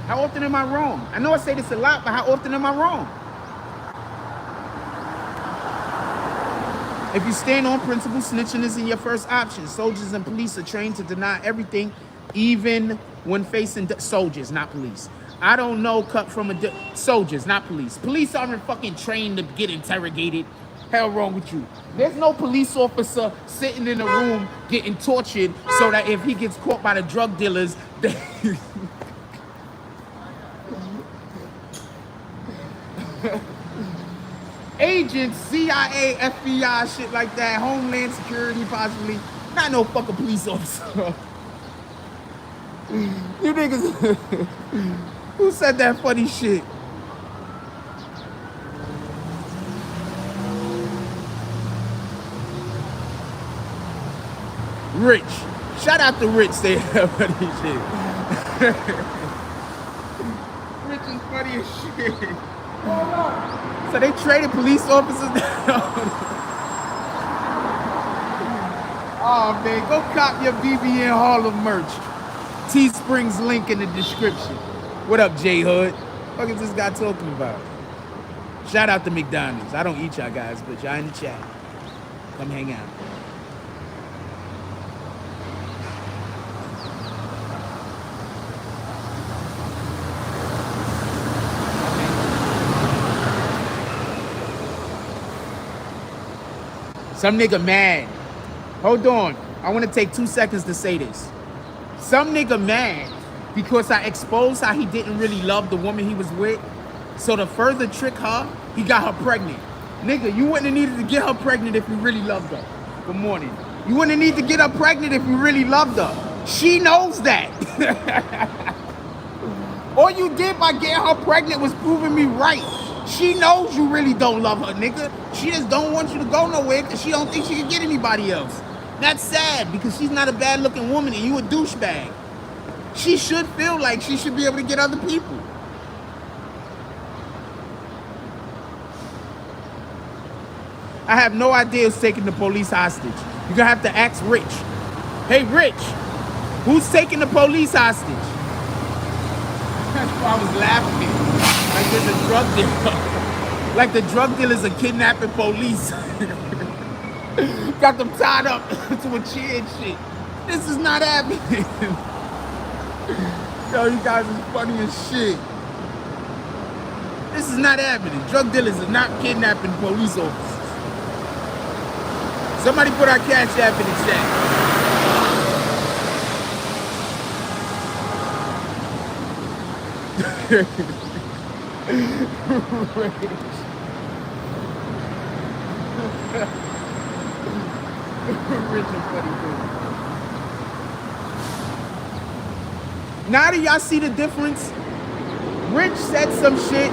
How often am I wrong? I know I say this a lot, but how often am I wrong? If you stand on principle, snitching isn't your first option. Soldiers and police are trained to deny everything, even when facing soldiers, not police. I don't know, cut from soldiers, not police. Police aren't fucking trained to get interrogated. Hell wrong with you. There's no police officer sitting in a room getting tortured so that if he gets caught by the drug dealers, agents, CIA, FBI, shit like that, Homeland Security possibly. Not no fucking police officer. You niggas, who said that funny shit? Rich. Shout out to Rich saying that funny shit. Rich is funny as shit. So they traded police officers down. Oh man, go cop your BBN Hall of merch. Teespring's link in the description. What up, J Hood? What is this guy talking about? Shout out to McDonald's. I don't eat y'all guys, but y'all in the chat. Come hang out. Some nigga mad. Hold on. I want to take 2 seconds to say this. Some nigga mad because I exposed how he didn't really love the woman he was with. So to further trick her, he got her pregnant. Nigga, you wouldn't have needed to get her pregnant if you really loved her. Good morning. You wouldn't need to get her pregnant if you really loved her. She knows that. All you did by getting her pregnant was proving me right. She knows you really don't love her, nigga. She just don't want you to go nowhere because she don't think she can get anybody else. That's sad because she's not a bad looking woman and you a douchebag. She should feel like she should be able to get other people. I have no idea who's taking the police hostage. You're gonna have to ask Rich. Hey Rich, who's taking the police hostage? That's why I was laughing. Like there's a drug dealer. Like the drug dealers are kidnapping police. Got them tied up to a chair and shit. This is not happening. Yo, you guys is funny as shit. This is not happening. Drug dealers are not kidnapping police officers. Somebody put our cash app in the chat. Rich and funny dude. Now do y'all see the difference? Rich said some shit.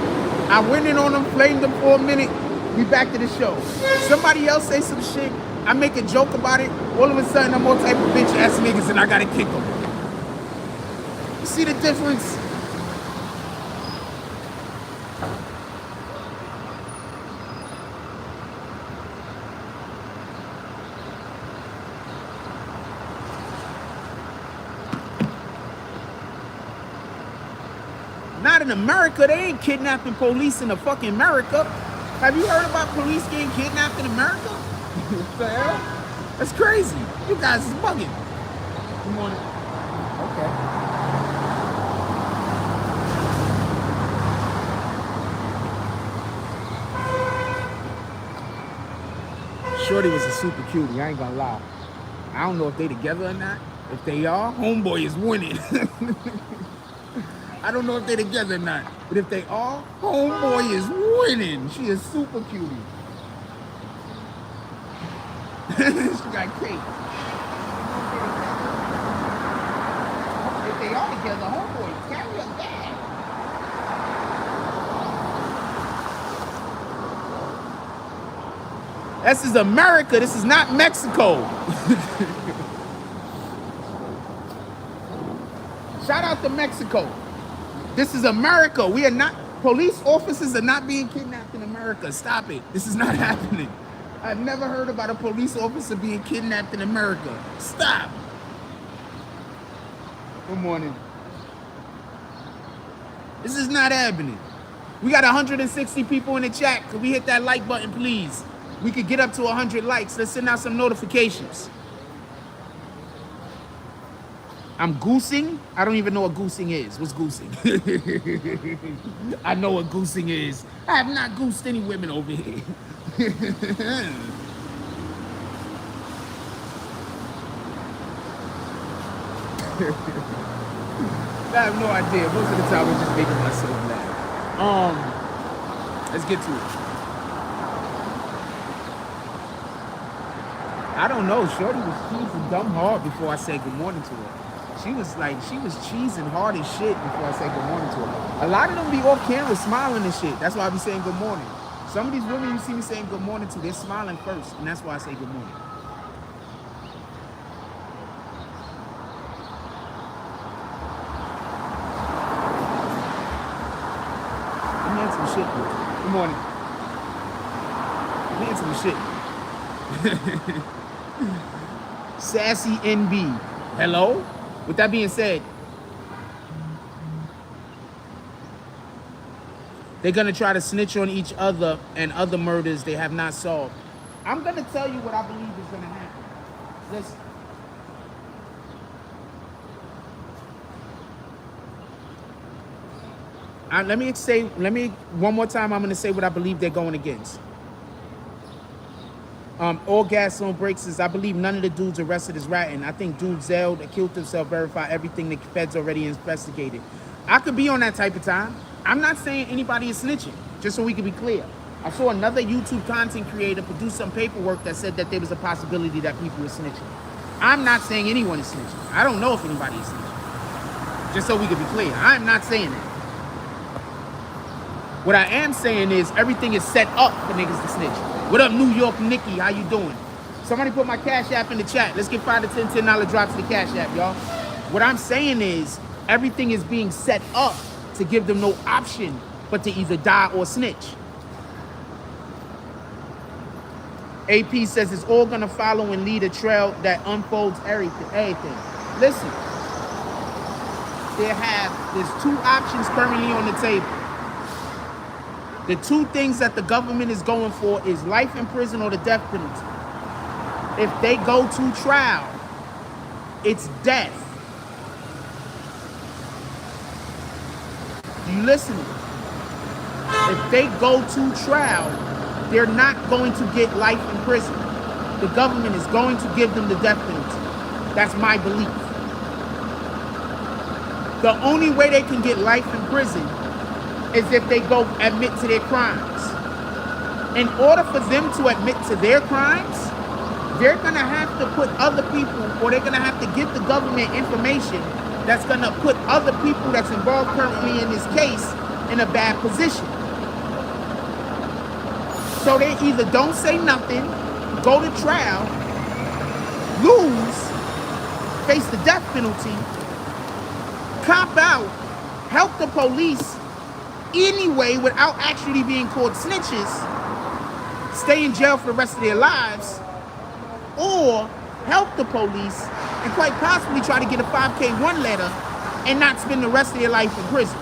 I went in on him, flamed him for a minute. We back to the show. Somebody else say some shit. I make a joke about it. All of a sudden, I'm all type of bitch ass niggas and I gotta kick them. You see the difference? Not in America. They ain't kidnapping police in the fucking America. Have you heard about police getting kidnapped in America? What the hell? That's crazy. You guys is bugging. Good morning. Okay. Shorty was a super cutie, I ain't gonna lie. I don't know if they together or not. If they are, homeboy is winning. I don't know if they're together or not, but if they are, homeboy is winning. She is super cutie. She got cake. If they are together, homeboy, carry a bag. This is America. This is not Mexico. Shout out to Mexico. This is America. We are not, police officers are not being kidnapped in America. Stop it. This is not happening. I've never heard about a police officer being kidnapped in America. Stop. Good morning. This is not happening. We got 160 people in the chat. Could we hit that like button, please? We could get up to 100 likes. Let's send out some notifications. I'm goosing. I don't even know what goosing is. What's goosing? I know what goosing is. I have not goosed any women over here. I have no idea. Most of the time I'm just making myself laugh. Let's get to it. I don't know. Shorty was cheesing dumb hard before I said good morning to her. She was cheesing hard as shit before I said good morning to her. A lot of them be off camera smiling and shit. That's why I be saying good morning. Some of these women you see me saying good morning to, they're smiling first, and that's why I say good morning. I'm hearing some shit, bro. Good morning. I'm hearing some shit. Sassy NB. Hello? With that being said, they're going to try to snitch on each other and other murders they have not solved. I'm going to tell you what I believe is going to happen. Listen. Let me, one more time, I'm going to say what I believe they're going against. All gas on brakes is, I believe none of the dudes arrested is ratting. I think dudes zailed, killed himself, verify everything the feds already investigated. I could be on that type of time. I'm not saying anybody is snitching, just so we can be clear. I saw another YouTube content creator produce some paperwork that said that there was a possibility that people were snitching. I'm not saying anyone is snitching. I don't know if anybody is snitching. Just so we can be clear, I'm not saying that. What I am saying is everything is set up for niggas to snitch. What up, New York Nikki? How you doing? Somebody put my Cash App in the chat. Let's get 5 to 10 $10 drops to the Cash App, y'all. What I'm saying is everything is being set up to give them no option but to either die or snitch. AP says it's all gonna follow and lead a trail that unfolds everything. Listen, there's 2 options currently on the table. The 2 things that the government is going for is life in prison or the death penalty. If they go to trial, it's death. You listening? If they go to trial, they're not going to get life in prison. The government is going to give them the death penalty. That's my belief. The only way they can get life in prison is if they go admit to their crimes. In order for them to admit to their crimes, they're gonna have to put other people, or they're gonna have to give the government information that's gonna put other people that's involved currently in this case in a bad position. So they either don't say nothing, go to trial, lose, face the death penalty, cop out, help the police anyway without actually being called snitches, stay in jail for the rest of their lives, or help the police and quite possibly try to get a 5K1 letter and not spend the rest of their life in prison.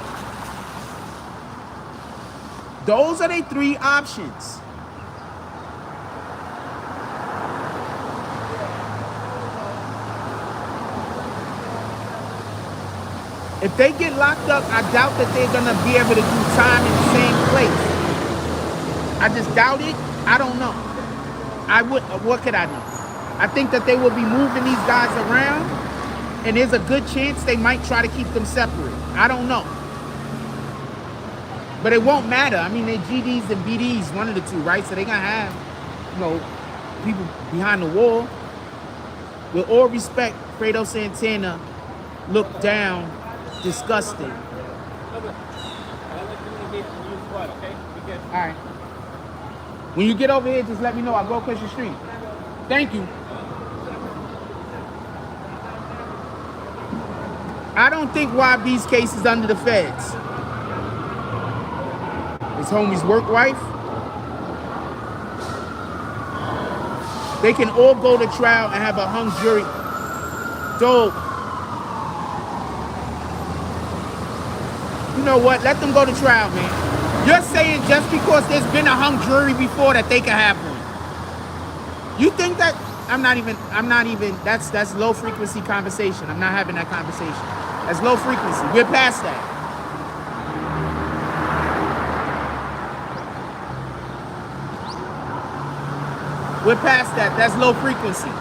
Those are the 3 options. If they get locked up, I doubt that they're gonna be able to do time in the same place. I just doubt it. I don't know. What could I know? I think that they will be moving these guys around, and there's a good chance they might try to keep them separate. I don't know. But it won't matter. I mean, they're GDs and BDs, one of the 2, right? So they're gonna have, people behind the wall. With all respect, Fredo Santana looked down, disgusted. All right. When you get over here, just let me know. I'll go across the street. Thank you. I don't think YB's case is under the feds. His homie's work wife. They can all go to trial and have a hung jury. Dope. You know what? Let them go to trial, man. You're saying just because there's been a hung jury before that they can have one. You think that? I'm not even, that's low frequency conversation. I'm not having that conversation. That's low frequency. We're past that. We're past that. That's low frequency.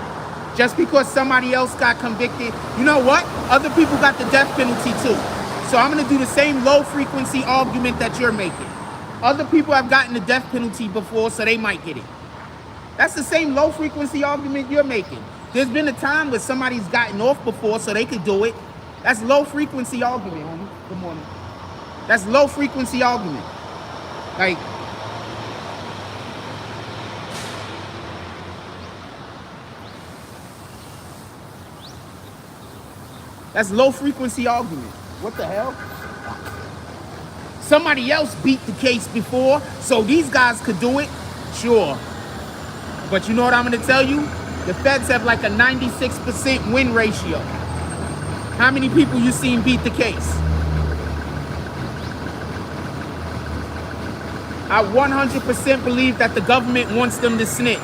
Just because somebody else got convicted, you know what? Other people got the death penalty too. So I'm going to do the same low frequency argument that you're making. Other people have gotten the death penalty before, so they might get it. That's the same low frequency argument you're making. There's been a time where somebody's gotten off before so they could do it. That's low frequency argument, homie. Good morning. That's low frequency argument. Like, that's low frequency argument. What the hell? Somebody else beat the case before, so these guys could do it? Sure. But you know what I'm gonna tell you? The feds have like a 96% win ratio. How many people you seen beat the case? I 100% believe that the government wants them to snitch.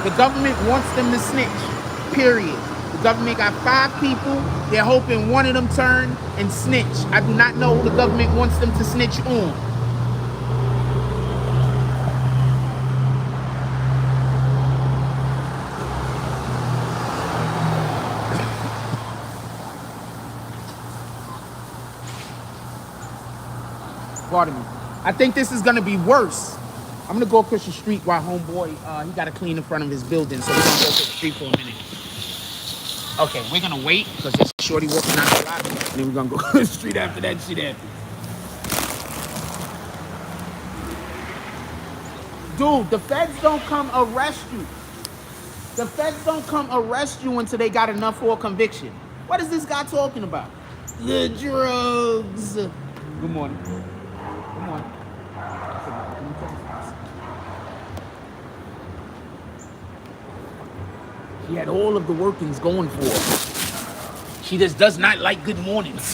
The government wants them to snitch, period. The government got 5 people. They're hoping one of them turn and snitch. I do not know who the government wants them to snitch on. Pardon me. I think this is gonna be worse. I'm gonna go across the street while homeboy, he gotta clean in front of his building, so we're gonna go across the street for a minute. Okay, we're gonna wait, because there's shorty walking out the lobby, and then we're gonna go across the street after that shit happens. Dude, the feds don't come arrest you. The feds don't come arrest you until they got enough for a conviction. What is this guy talking about? The drugs. Good morning. Good morning. She had all of the workings going for her. She just does not like good mornings.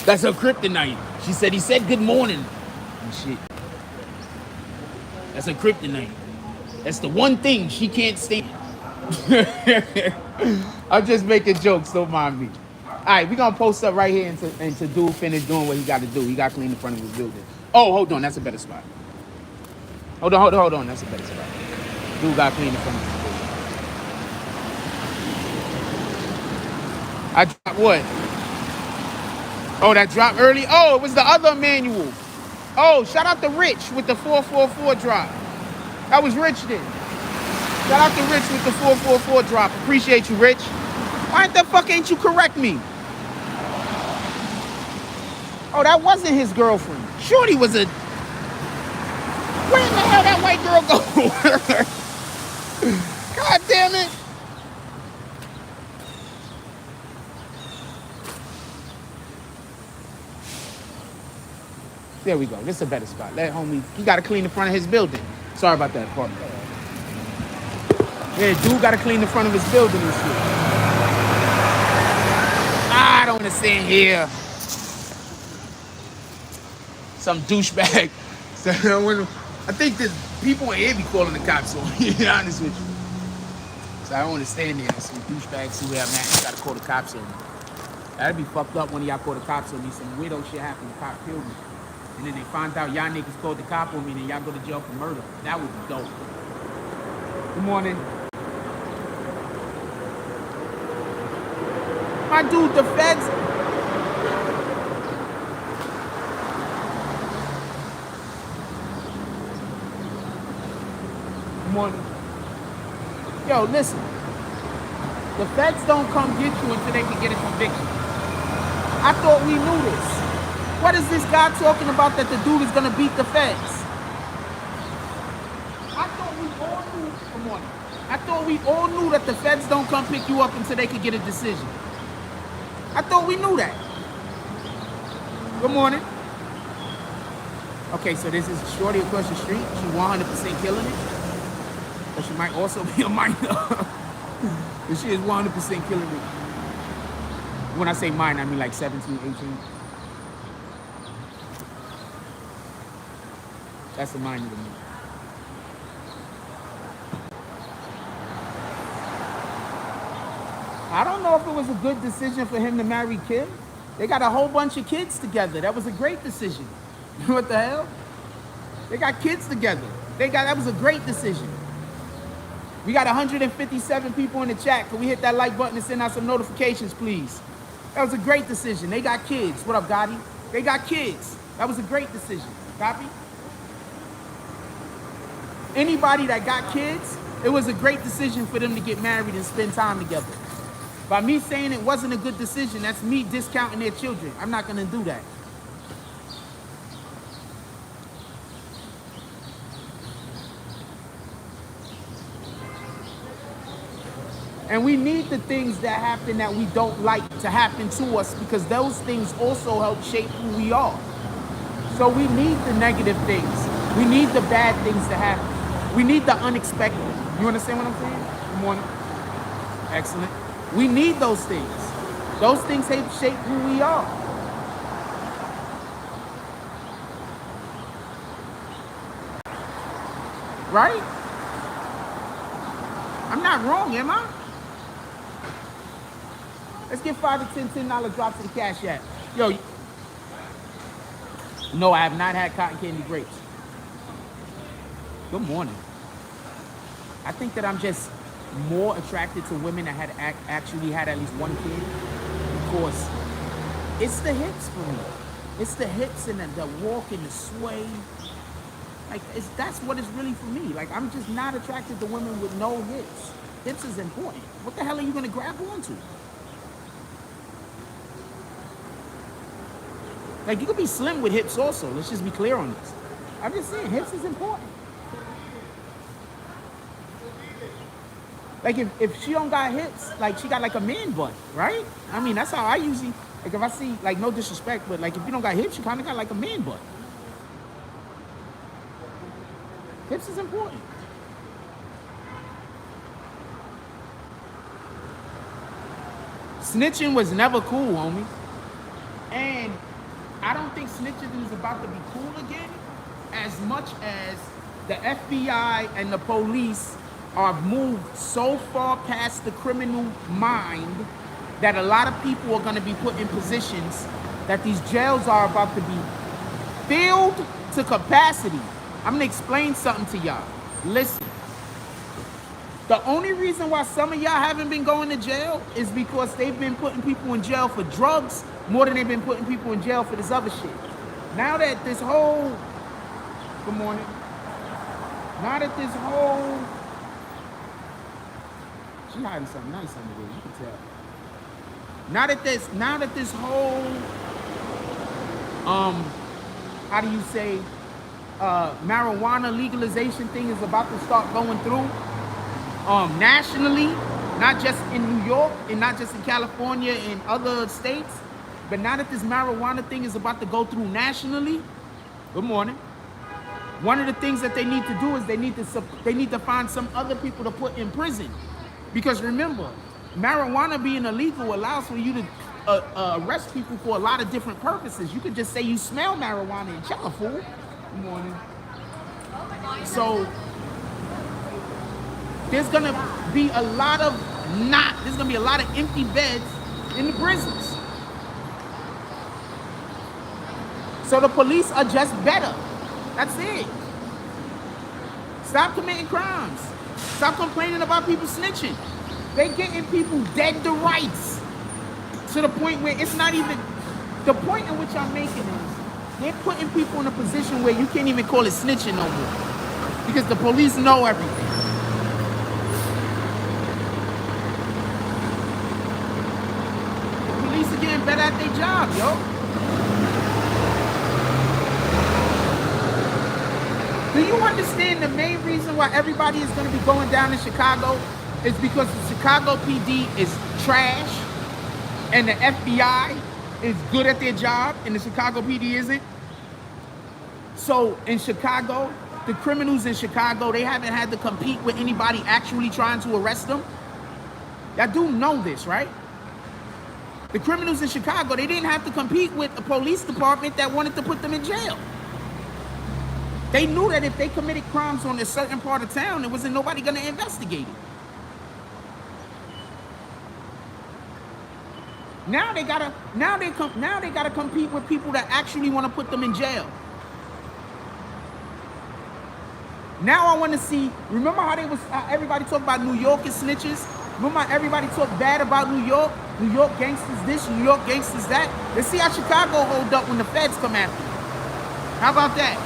That's her kryptonite. She said he said good morning and shit. That's her kryptonite. That's the one thing she can't stand. I'm just making jokes, don't mind me. All right, we're gonna post up right here until dude finish doing what he got to do. He got to clean in front of his building. Oh, hold on, that's a better spot. Hold on, that's a better spot. Dude got to clean in front of his building. I dropped what? Oh, that dropped early? Oh, it was the other manual. Oh, shout out to Rich with the 444 drop. That was Rich then. Shout out to Rich with the 444 drop. Appreciate you, Rich. Why the fuck ain't you correct me? Oh, that wasn't his girlfriend. Shorty was a... Where in the hell that white girl go? God damn it. There we go. This is a better spot. Let homie... He got to clean the front of his building. Sorry about that, partner. Yeah, dude got to clean the front of his building and shit. I don't want to stand here. Some douchebag. So I think there's people in here be calling the cops on me, to be honest with you. So I don't want to stand there. Some douchebags who have mad got to call the cops on me. That'd be fucked up when y'all call the cops on me. Some weirdo shit happened. The cop killed me. And then they find out y'all niggas called the cop on me and then y'all go to jail for murder. That would be dope. Good morning. My dude, the feds... Good morning. Yo, listen. The feds don't come get you until they can get a conviction. I thought we knew this. What is this guy talking about that the dude is gonna beat the feds? I thought we all knew. Good morning. I thought we all knew that the feds don't come pick you up until they could get a decision. I thought we knew that. Good morning. Okay, so this is Shorty across the street. She 100% killing it. But she might also be a minor. But she is 100% killing it. When I say minor, I mean like 17, 18. That's a minor to me. I don't know if it was a good decision for him to marry Kim. They got a whole bunch of kids together. That was a great decision. What the hell? They got kids together. That was a great decision. We got 157 people in the chat. Can we hit that like button and send out some notifications, please? That was a great decision. They got kids. What up, Gotti? They got kids. That was a great decision. Copy? Anybody that got kids, it was a great decision for them to get married and spend time together. By me saying it wasn't a good decision, that's me discounting their children. I'm not gonna do that. And we need the things that happen that we don't like to happen to us, because those things also help shape who we are. So we need the negative things. We need the bad things to happen. We need the unexpected. You understand what I'm saying? Good morning. Excellent. We need those things. Those things help shape who we are. Right? I'm not wrong, am I? Let's get $5 to $10 drops to the Cash App. Yo, no, I have not had cotton candy grapes. Good morning. I think that I'm just more attracted to women that had actually had at least one kid, because it's the hips for me. It's the hips and the walk and the sway. Like, that's what it's really for me. Like, I'm just not attracted to women with no hips. Hips is important. What the hell are you gonna grab onto? Like, you could be slim with hips also. Let's just be clear on this. I'm just saying, hips is important. Like, if she don't got hips, like, she got like a man butt, right? I mean, that's how I usually, like, if I see, like, no disrespect, but like, if you don't got hips, you kind of got like a man butt. Hips is important. Snitching was never cool, homie. And I don't think snitching is about to be cool again, as much as the FBI and the police are moved so far past the criminal mind that a lot of people are going to be put in positions that these jails are about to be filled to capacity. I'm going to explain something to y'all. Listen. The only reason why some of y'all haven't been going to jail is because they've been putting people in jail for drugs more than they've been putting people in jail for this other shit. Now that this whole, good morning. Now that this whole, she hiding something nice under there, you can tell. Now that this whole, how do you say, marijuana legalization thing is about to start going through, nationally, not just in New York and not just in California and other states, but now that this marijuana thing is about to go through nationally, good morning. One of the things that they need to do is they need to find some other people to put in prison, because remember, marijuana being illegal allows for you to arrest people for a lot of different purposes. You could just say you smell marijuana and check a fool. Good morning. So there's gonna be a lot of empty beds in the prisons. So the police are just better. That's it. Stop committing crimes. Stop complaining about people snitching. They getting people dead to rights, to the point where it's not even, the point in which I'm making is, they're putting people in a position where you can't even call it snitching no more, because the police know everything. The police are getting better at their job, yo. Do you understand the main reason why everybody is going to be going down in Chicago is because the Chicago PD is trash and the FBI is good at their job and the Chicago PD isn't? So in Chicago, the criminals in Chicago, they haven't had to compete with anybody actually trying to arrest them. Y'all do know this, right? The criminals in Chicago, they didn't have to compete with a police department that wanted to put them in jail. They knew that if they committed crimes on a certain part of town, there wasn't nobody going to investigate it. Now they gotta compete with people that actually want to put them in jail. Now I want to see. Remember how everybody talk about New York and snitches? Remember how everybody talk bad about New York? New York gangsters this, New York gangsters that. Let's see how Chicago hold up when the feds come after you. How about that?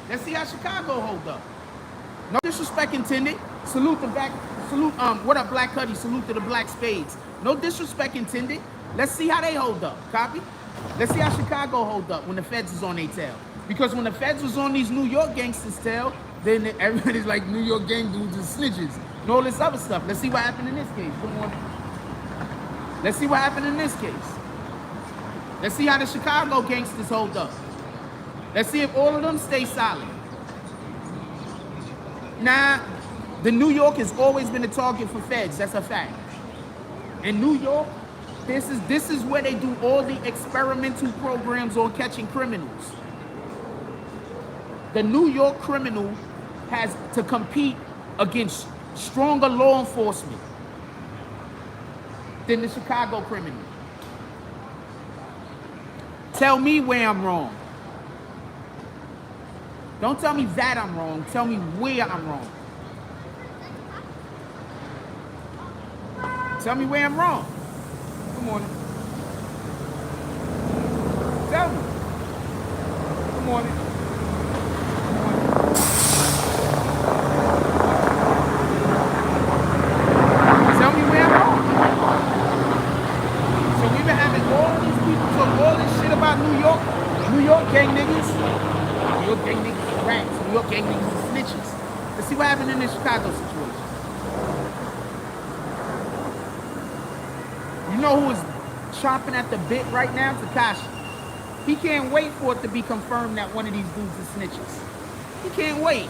Let's see how Chicago hold up. No disrespect intended. Salute the black, salute, what up, Black Cuddy? Salute to the Black Spades. No disrespect intended. Let's see how they hold up. Copy? Let's see how Chicago hold up when the feds is on their tail. Because when the feds was on these New York gangsters' tail, then everybody's like New York gang dudes and snitches and all this other stuff. Let's see what happened in this case. Good morning. Let's see what happened in this case. Let's see how the Chicago gangsters hold up. Let's see if all of them stay solid. Nah, the New York has always been a target for feds. That's a fact. In New York, this is where they do all the experimental programs on catching criminals. The New York criminal has to compete against stronger law enforcement than the Chicago criminal. Tell me where I'm wrong. Don't tell me that I'm wrong. Tell me where I'm wrong. Tell me where I'm wrong. Good morning. Tell me. Good morning. Tell me where I'm wrong. So we've been having all these people talk all this shit about New York gang niggas. New York gang niggas are rats. New York gang niggas are snitches. Let's see what happened in this Chicago situation. You know who is chomping at the bit right now? Takashi. He can't wait for it to be confirmed that one of these dudes is snitches. He can't wait.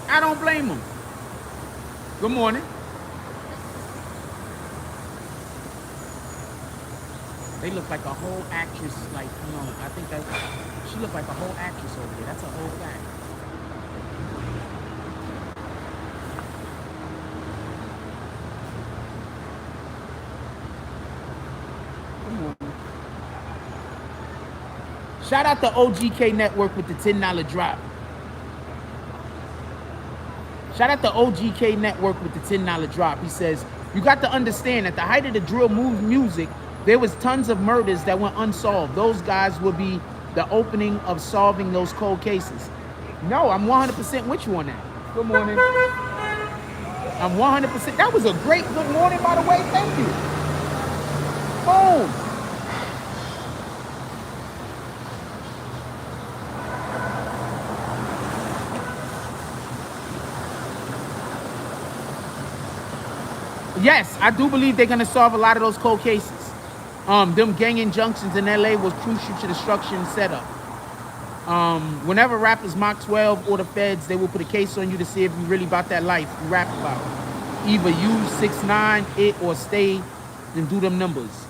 I don't blame him. Good morning. They look like a whole actress, like, you know, I think that she looked like a whole actress over there. That's a whole fact. Shout out to OGK Network with the $10 drop. Shout out to OGK Network with the $10 drop. He says, you got to understand at the height of the drill move music, there was tons of murders that went unsolved. Those guys would be the opening of solving those cold cases. No, I'm 100% with you on that. Good morning. I'm 100%. That was a great good morning, by the way. Thank you. Boom. Yes, I do believe they're going to solve a lot of those cold cases. Them gang injunctions in LA was crucial to the structure and setup. Whenever rappers mock 12 or the feds, they will put a case on you to see if you really about that life you rap about. Either you, 6ix9ine, it, or stay and do them numbers.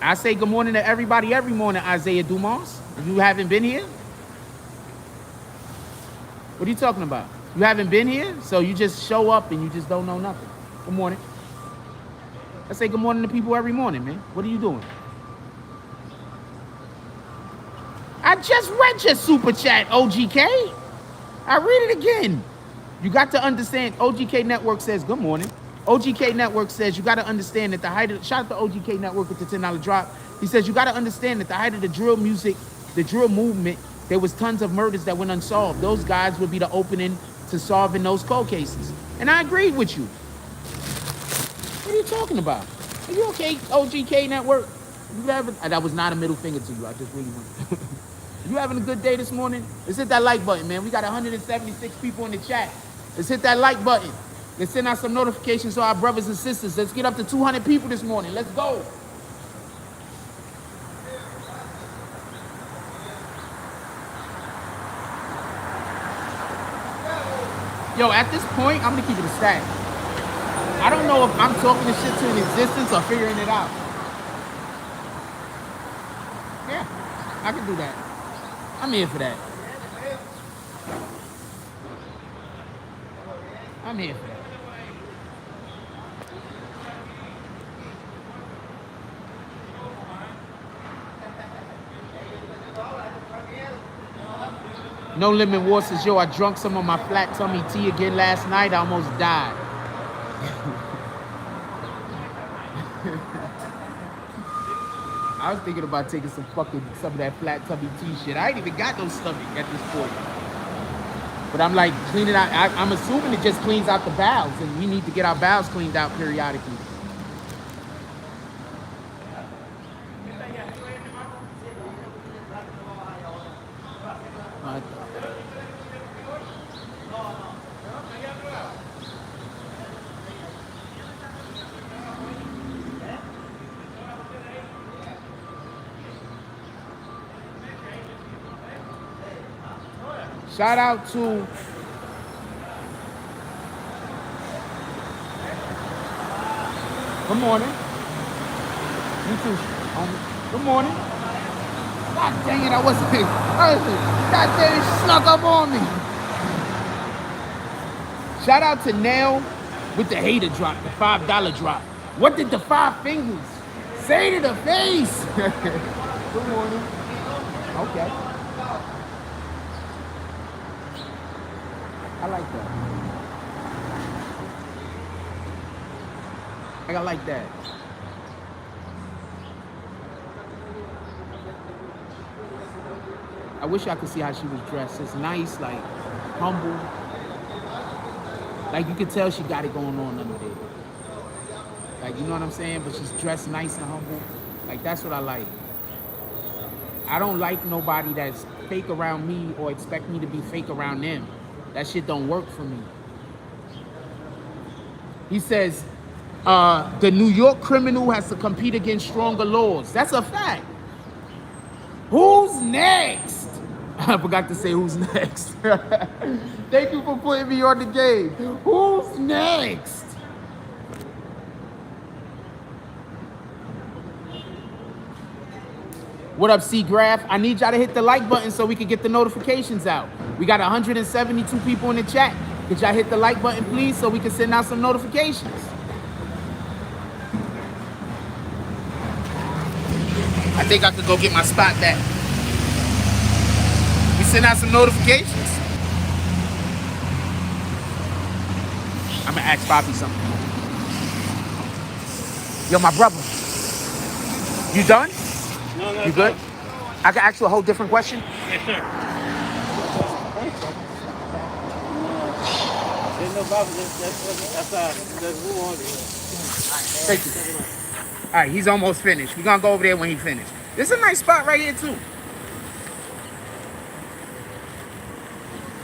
I say good morning to everybody every morning, Isaiah Dumas. If you haven't been here, what are you talking about? You haven't been here, so you just show up and you just don't know nothing. Good morning. I say good morning to people every morning, man. What are you doing? I just read your super chat, OGK. I read it again. You got to understand, OGK Network says, good morning. OGK Network says, you got to understand that the height of, shout out to OGK Network with the $10 drop. He says, you got to understand that the height of the drill music, the drill movement, there was tons of murders that went unsolved. Those guys would be the opening to solving those cold cases. And I agreed with you. What are you talking about? Are you okay, OGK Network? That was not a middle finger to you. I just really want You having a good day this morning? Let's hit that like button, man. We got 176 people in the chat. Let's hit that like button. Let's send out some notifications to our brothers and sisters. Let's get up to 200 people this morning. Let's go. Yo, at this point, I'm gonna keep it a stack. I don't know if I'm talking this shit to an existence or figuring it out. Yeah, I can do that. I'm here for that. I'm here for that. No Limit War says, yo, I drunk some of my flat tummy tea again last night. I almost died. I was thinking about taking some of that flat tummy tea shit. I ain't even got no stomach at this point. But I'm like cleaning out. I'm assuming it just cleans out the bowels, and we need to get our bowels cleaned out periodically. Shout out to good morning. You too. Good morning. God dang it, I wasn't. God dang it, she snuck up on me. Shout out to Nell with the hater drop, the $5 drop. What did the 5 fingers say to the face? Good morning. Okay. I like that. I like that. I wish I could see how she was dressed. It's nice, like humble. Like you could tell she got it going on under there. Like, you know what I'm saying? But she's dressed nice and humble. Like, that's what I like. I don't like nobody that's fake around me or expect me to be fake around them. That shit don't work for me. He says, the New York criminal has to compete against stronger laws. That's a fact. Who's next? I forgot to say who's next. Thank you for putting me on the game. Who's next? What up, C-Graph? I need y'all to hit the like button so we can get the notifications out. We got 172 people in the chat. Could y'all hit the like button, please, so we can send out some notifications? I think I could go get my spot back. We send out some notifications. I'm gonna ask Bobby something. Yo, my brother. You done? No, you good? I can ask you a whole different question? Yes, sir. There's no problem. Let's move on. Thank you. All right, he's almost finished. We're going to go over there when he finished. This is a nice spot right here, too.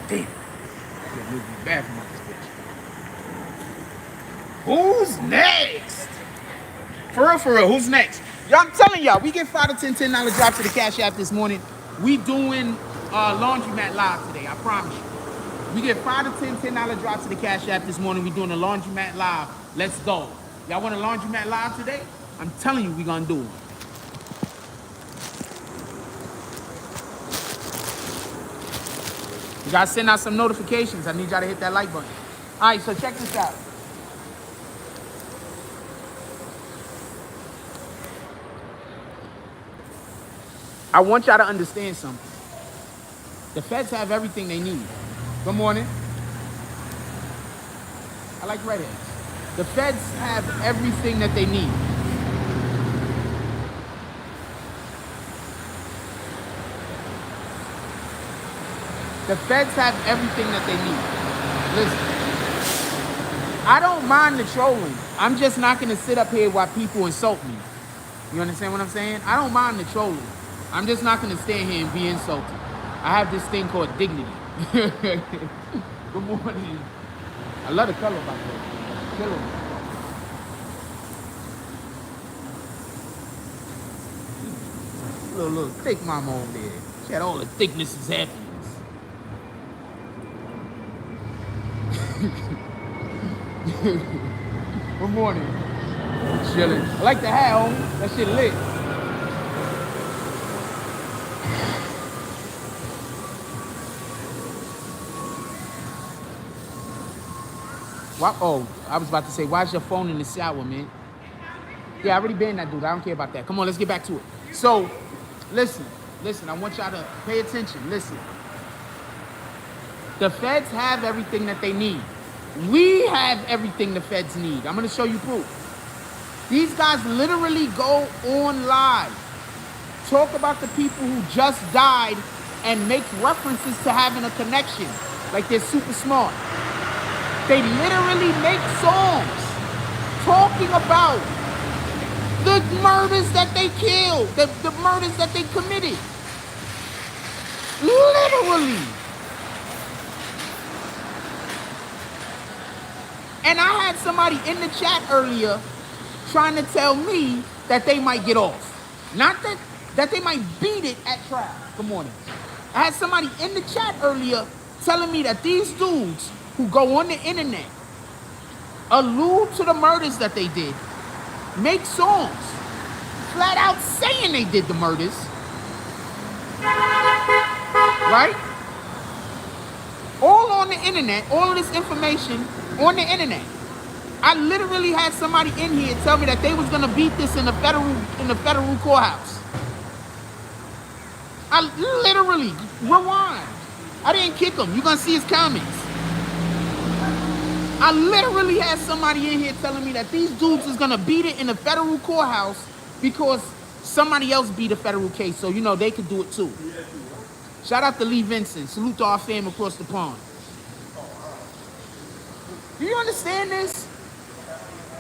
Damn. Yeah, we'll be bad from this bitch. Who's next? For real, who's next? Yo, I'm telling y'all, we get 5 to $10 drops to the Cash App this morning. We doing Laundromat Live today, I promise you. We get 5 to $10 drops to the Cash App this morning. We doing a Laundromat Live. Let's go. Y'all want a Laundromat Live today? I'm telling you, we gonna do it. You guys send out some notifications. I need y'all to hit that like button. All right, so check this out. I want y'all to understand something. The feds have everything they need. Good morning. I like redheads. The feds have everything that they need. The feds have everything that they need. Listen, I don't mind the trolling. I'm just not going to sit up here while people insult me. You understand what I'm saying? I don't mind the trolling. I'm just not going to stand here and be insulted. I have this thing called dignity. Good morning. I love the color about that. Kill 'em. Little thick mama over there. She had all the thicknesses happiness. Good morning. I'm chilling. I like the hat, homie. That shit lit. Why, oh, I was about to say, why's your phone in the shower, man? Yeah, I already banned that dude. I don't care about that. Come on, let's get back to it. So, listen, I want y'all to pay attention. Listen. The feds have everything that they need. We have everything the feds need. I'm going to show you proof. These guys literally go on live, talk about the people who just died, and make references to having a connection, like they're super smart. They literally make songs talking about the murders that they killed, the murders that they committed. Literally. And I had somebody in the chat earlier trying to tell me that they might get off. Not that they might beat it at trial. Good morning. I had somebody in the chat earlier telling me that these dudes who go on the internet allude to the murders that they did, make songs, flat out saying they did the murders, right? All on the internet, all of this information on the internet. I literally had somebody in here tell me that they was gonna beat this in the federal courthouse. I literally, rewind. I didn't kick him. You're gonna see his comments. I literally had somebody in here telling me that these dudes is gonna beat it in the federal courthouse because somebody else beat a federal case, so you know they could do it too. Shout out to Lee Vincent. Salute to our fam across the pond. Do you understand this?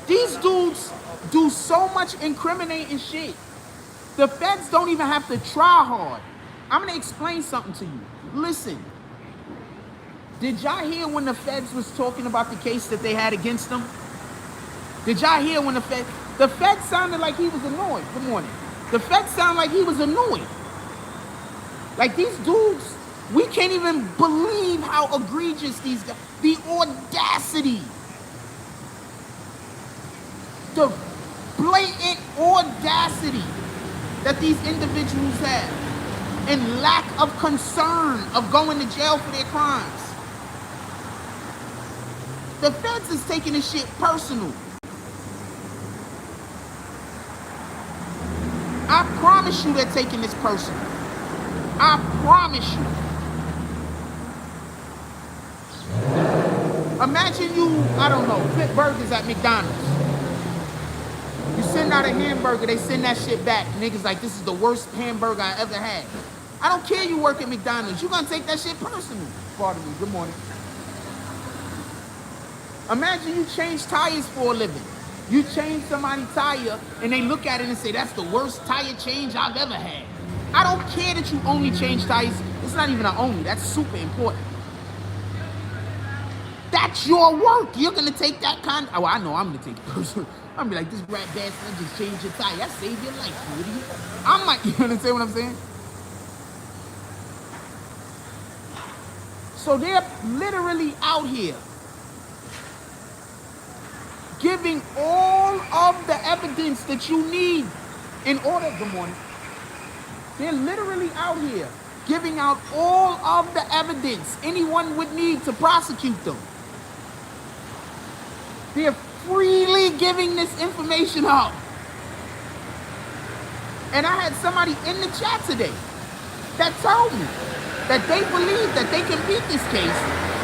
These dudes do so much incriminating shit. The feds don't even have to try hard. I'm gonna explain something to you. Listen. Did y'all hear when the feds was talking about the case that they had against them? Did y'all hear when the feds sounded like he was annoyed? Good morning. The feds sounded like he was annoyed. Like these dudes, we can't even believe how egregious these guys, the audacity, the blatant audacity that these individuals have, and lack of concern of going to jail for their crimes. The feds is taking this shit personal. I promise you they're taking this personal. I promise you. Imagine you, I don't know, flip burgers at McDonald's. You send out a hamburger, they send that shit back. Niggas like, this is the worst hamburger I ever had. I don't care you work at McDonald's. You're gonna take that shit personal. Pardon me, good morning. Imagine you change tires for a living. You change somebody's tire and they look at it and say, that's the worst tire change I've ever had. I don't care that you only change tires. It's not even an only, that's super important. That's your work. You're gonna take that kind. Oh, I know I'm gonna take it personal. I'm gonna be like, this rat bastard just changed your tire. That saved your life, idiot. I might, you understand what I'm saying? So they're literally out here giving all of the evidence that you need in order, good morning. They're literally out here giving out all of the evidence anyone would need to prosecute them. They're freely giving this information out. And I had somebody in the chat today that told me that they believe that they can beat this case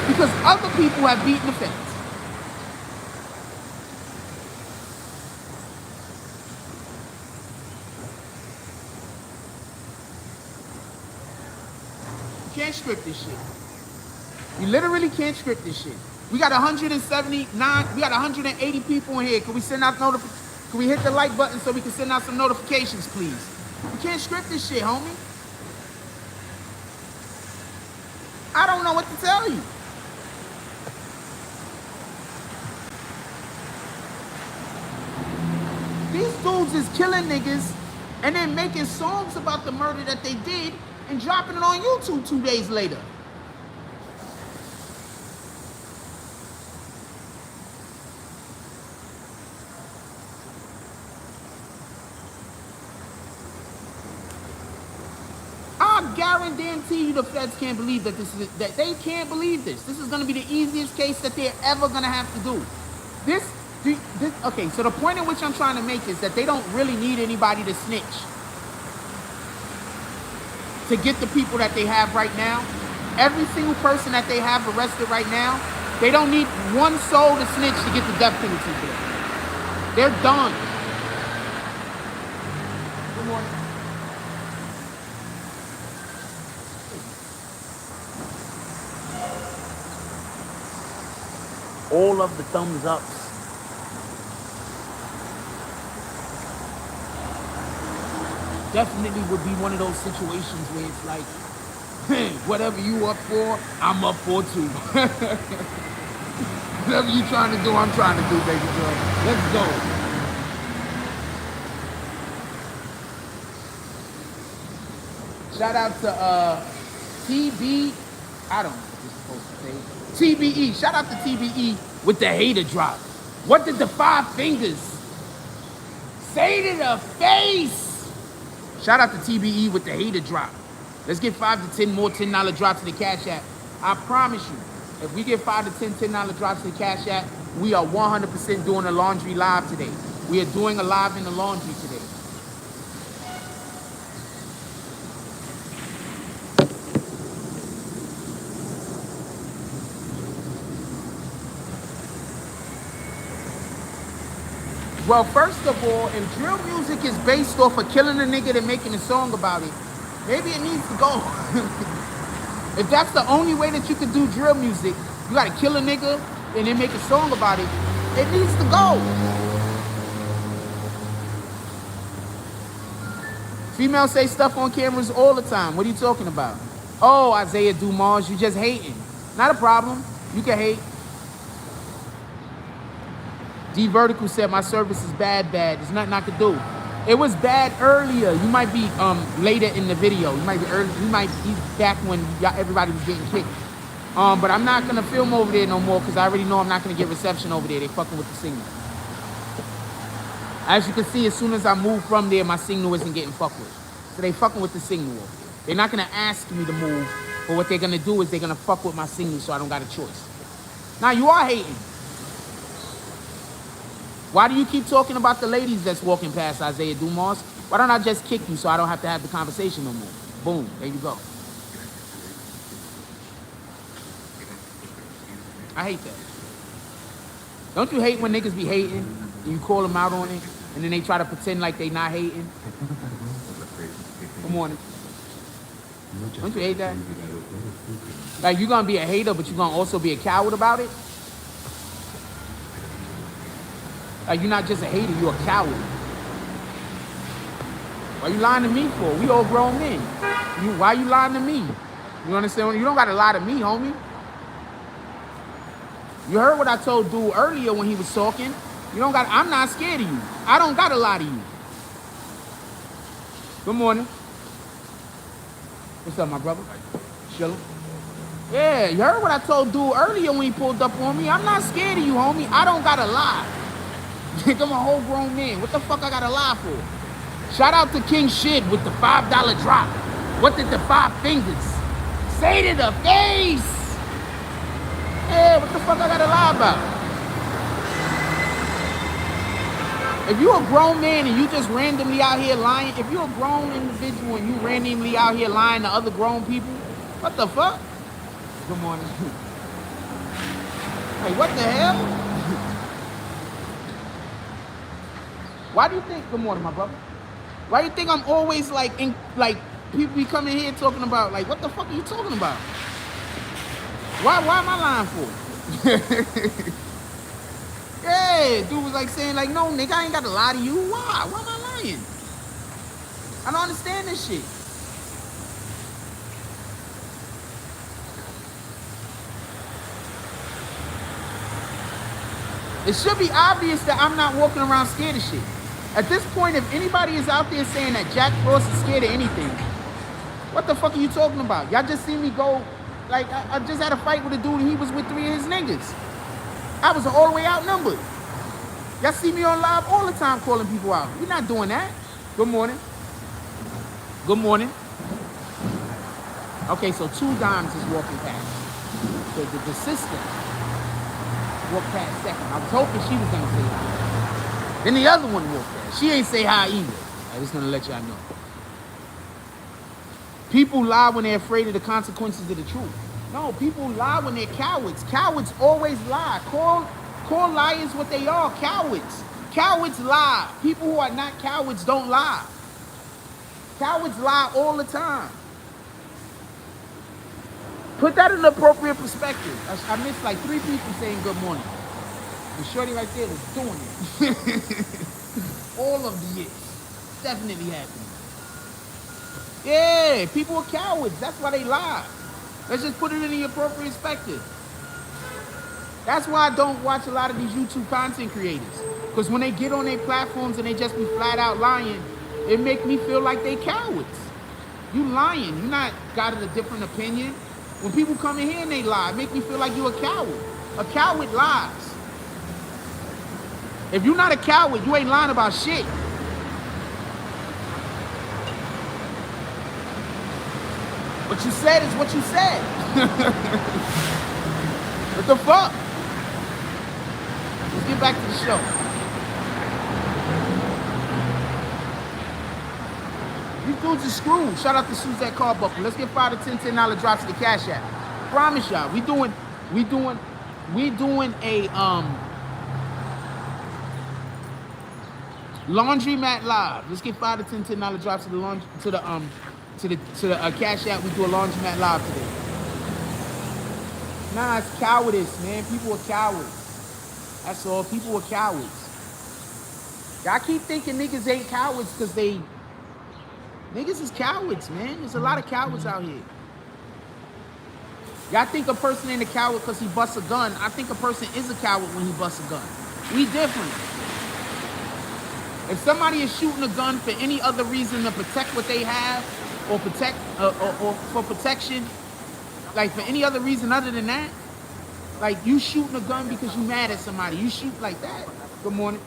because other people have beaten the feds. You can't script this shit. You literally can't script this shit. We got 179, we got 180 people in here. Can we send out can we hit the like button so we can send out some notifications, please? You can't script this shit, homie. I don't know what to tell you. These dudes is killing niggas and then making songs about the murder that they did and dropping it on YouTube 2 days later. I guarantee you the feds can't believe that that they can't believe this. This is going to be the easiest case that they're ever going to have to do. Okay, so the point at which I'm trying to make is that they don't really need anybody to snitch to get the people that they have right now. Every single person that they have arrested right now, they don't need one soul to snitch to get the death penalty for them. They're done. Good morning. All of the thumbs ups. Definitely would be one of those situations where it's like, whatever you up for, I'm up for too. Whatever you trying to do, I'm trying to do, baby girl. Let's go. Shout out to TB. I don't know what this is supposed to say. TBE. Shout out to TBE With the hater drop. What did the 5 fingers say to the face? Shout out to TBE with the hater drop. Let's get 5 to 10 more $10 drops to the Cash App. I promise you, if we get 5 to 10 $10 drops to the Cash App, we are 100% doing a laundry live today. We are doing a live in the laundry today. Well, first of all, if drill music is based off of killing a nigga and making a song about it, maybe it needs to go. If that's the only way that you can do drill music, you gotta kill a nigga and then make a song about it, it needs to go. Females say stuff on cameras all the time. What are you talking about? Oh, Isaiah Dumas, you just hating. Not a problem. You can hate. D Vertical said my service is bad. There's nothing I could do. It was bad earlier. You might be later in the video. You might be early. You might be back when everybody was getting kicked. But I'm not gonna film over there no more because I already know I'm not gonna get reception over there. They fucking with the signal. As you can see, as soon as I move from there, my signal isn't getting fucked with. So they fucking with the signal over there. They're not gonna ask me to move, but what they're gonna do is they're gonna fuck with my signal so I don't got a choice. Now you are hating. Why do you keep talking about the ladies that's walking past Isaiah Dumas? Why don't I just kick you so I don't have to have the conversation no more? Boom, there you go. I hate that. Don't you hate when niggas be hating and you call them out on it and then they try to pretend like they not hating? Good morning. Don't you hate that? Like you're gonna be a hater, but you're gonna also be a coward about it? Like you're not just a hater, you're a coward. Why you lying to me for? We all grown men. Why you lying to me? You understand? You don't gotta lie to me, homie. You heard what I told dude earlier when he was talking. You don't got. I'm not scared of you. I don't gotta lie to you. Good morning. What's up, my brother? Chillin'. Yeah, you heard what I told dude earlier when he pulled up on me. I'm not scared of you, homie. I don't gotta lie. I'm a whole grown man. What the fuck I gotta lie for? Shout out to King Shit with the $5 drop. What did the 5 fingers say to the face? Yeah, what the fuck I gotta lie about? If you're a grown man and you just randomly out here lying, if you're a grown individual and you randomly out here lying to other grown people, what the fuck? Good morning. Hey, what the hell? Why do you think, good morning, my brother. Why do you think I'm always like, people be coming here talking about, like, what the fuck are you talking about? Why am I lying for? Yeah, dude was like saying, like, no, nigga, I ain't got to lie to you. Why? Why am I lying? I don't understand this shit. It should be obvious that I'm not walking around scared of shit. At this point, if anybody is out there saying that Jack Frost is scared of anything, what the fuck are you talking about? Y'all just see me go, like, I just had a fight with a dude and he was with 3 of his niggas. I was all the way outnumbered. Y'all see me on live all the time calling people out. We're not doing that. Good morning. Good morning. Okay, so 2 dimes is walking past. The sister walked past second. I was hoping she was gonna say hi. Then the other one walked past. She ain't say hi either. I just gonna let y'all know. People lie when they're afraid of the consequences of the truth. No, people lie when they're cowards. Cowards always lie. Call liars what they are, cowards. Cowards lie. People who are not cowards don't lie. Cowards lie all the time. Put that in the appropriate perspective. I missed like 3 people saying good morning. The shorty right there was doing it. All of the yes. Definitely happening. Yeah, people are cowards. That's why they lie. Let's just put it in the appropriate perspective. That's why I don't watch a lot of these YouTube content creators. Because when they get on their platforms and they just be flat out lying, it make me feel like they cowards. You lying. You not got a different opinion. When people come in here and they lie, it make me feel like you a coward. A coward lies. If you're not a coward, you ain't lying about shit. What you said is what you said. What the fuck? Let's get back to the show. These dudes are screwed. Shout out to Suzette Carbuckle. Let's get 5 to 10 $10 drops to the Cash App. Promise y'all, we doing a laundromat live. Let's get 5 to 10 $10 drops to the Cash App. We do a laundromat live today. Nah, it's cowardice, man. People are cowards. That's all. People are cowards. Y'all keep thinking niggas ain't cowards because they... Niggas is cowards, man. There's a lot of cowards out here. Y'all think a person ain't a coward because he busts a gun. I think a person is a coward when he busts a gun. We different. If somebody is shooting a gun for any other reason to protect what they have, or protect, or for protection, like for any other reason other than that, like you shooting a gun because you mad at somebody, you shoot like that. Good morning.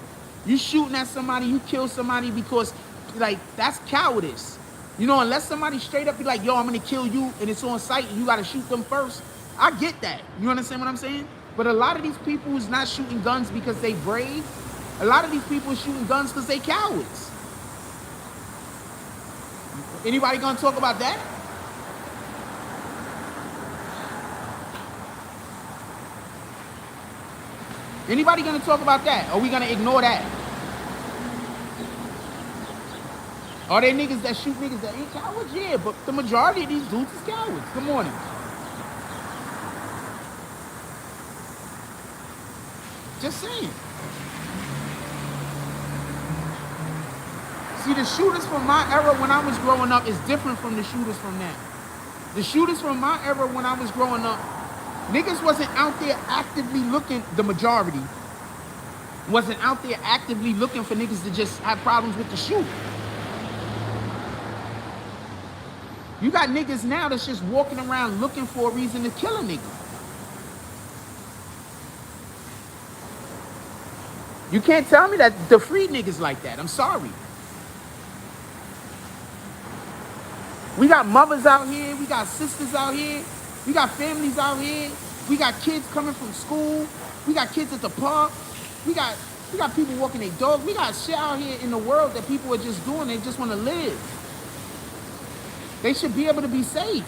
You shooting at somebody, you kill somebody because, like, that's cowardice. You know, unless somebody straight up be like, yo, I'm gonna kill you, and it's on sight, and you gotta shoot them first. I get that. You understand what I'm saying? But a lot of these people who's not shooting guns because they brave, a lot of these people are shooting guns because they cowards. Anybody gonna talk about that? Anybody gonna talk about that? Or are we gonna ignore that? Are there niggas that shoot niggas that ain't cowards? Yeah, but the majority of these dudes is cowards. Good morning. Just saying. See, the shooters from my era when I was growing up is different from the shooters from now. The shooters from my era when I was growing up, niggas wasn't out there actively looking, the majority, wasn't out there actively looking for niggas to just have problems with the shoot. You got niggas now that's just walking around looking for a reason to kill a nigga. You can't tell me that the free niggas like that. I'm sorry. We got mothers out here. We got sisters out here. We got families out here. We got kids coming from school. We got kids at the park. We got people walking their dog. We got shit out here in the world that people are just doing. They just want to live. They should be able to be safe.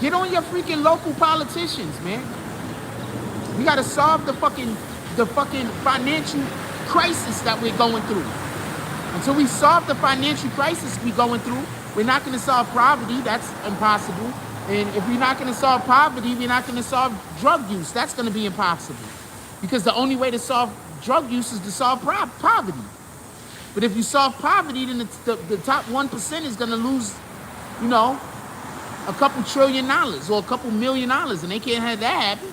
Get on your freaking local politicians, man. We gotta solve the fucking financial crisis that we're going through. Until we solve the financial crisis we're going through, we're not gonna solve poverty. That's impossible. And if we're not gonna solve poverty, we're not gonna solve drug use. That's gonna be impossible. Because the only way to solve drug use is to solve poverty. But if you solve poverty, then the top 1% is gonna lose, you know, a couple $1 trillion or a couple $1 million, and they can't have that happen.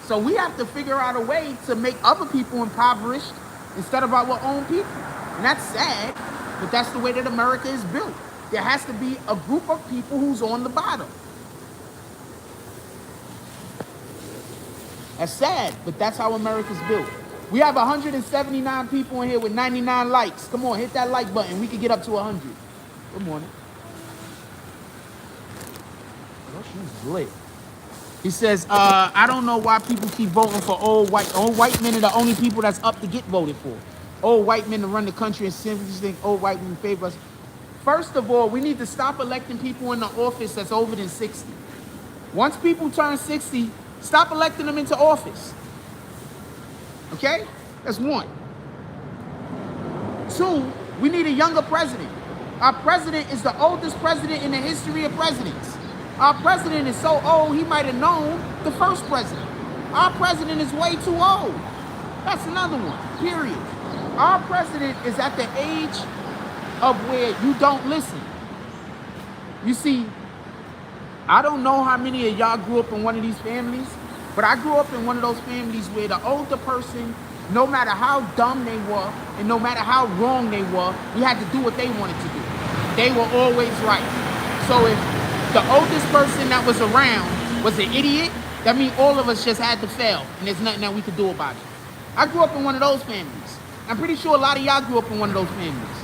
So we have to figure out a way to make other people impoverished instead of our own people. And that's sad, but that's the way that America is built. There has to be a group of people who's on the bottom. That's sad, but that's how America's built. We have 179 people in here with 99 likes. Come on, hit that like button. We can get up to 100. Good morning. Oh, she's lit. He says, I don't know why people keep voting for old white men are the only people that's up to get voted for. Old white men to run the country and simply think old white men favor us. First of all, we need to stop electing people in the office that's over than 60. Once people turn 60, stop electing them into office. Okay? That's one. Two, we need a younger president. Our president is the oldest president in the history of presidents. Our president is so old, he might have known the first president. Our president is way too old. That's another one, period. Our president is at the age of where you don't listen. You see, I don't know how many of y'all grew up in one of these families, but I grew up in one of those families where the older person, no matter how dumb they were and no matter how wrong they were, we had to do what they wanted to do. They were always right. So if the oldest person that was around was an idiot, that means all of us just had to fail and there's nothing that we could do about it. I grew up in one of those families. I'm pretty sure a lot of y'all grew up in one of those families.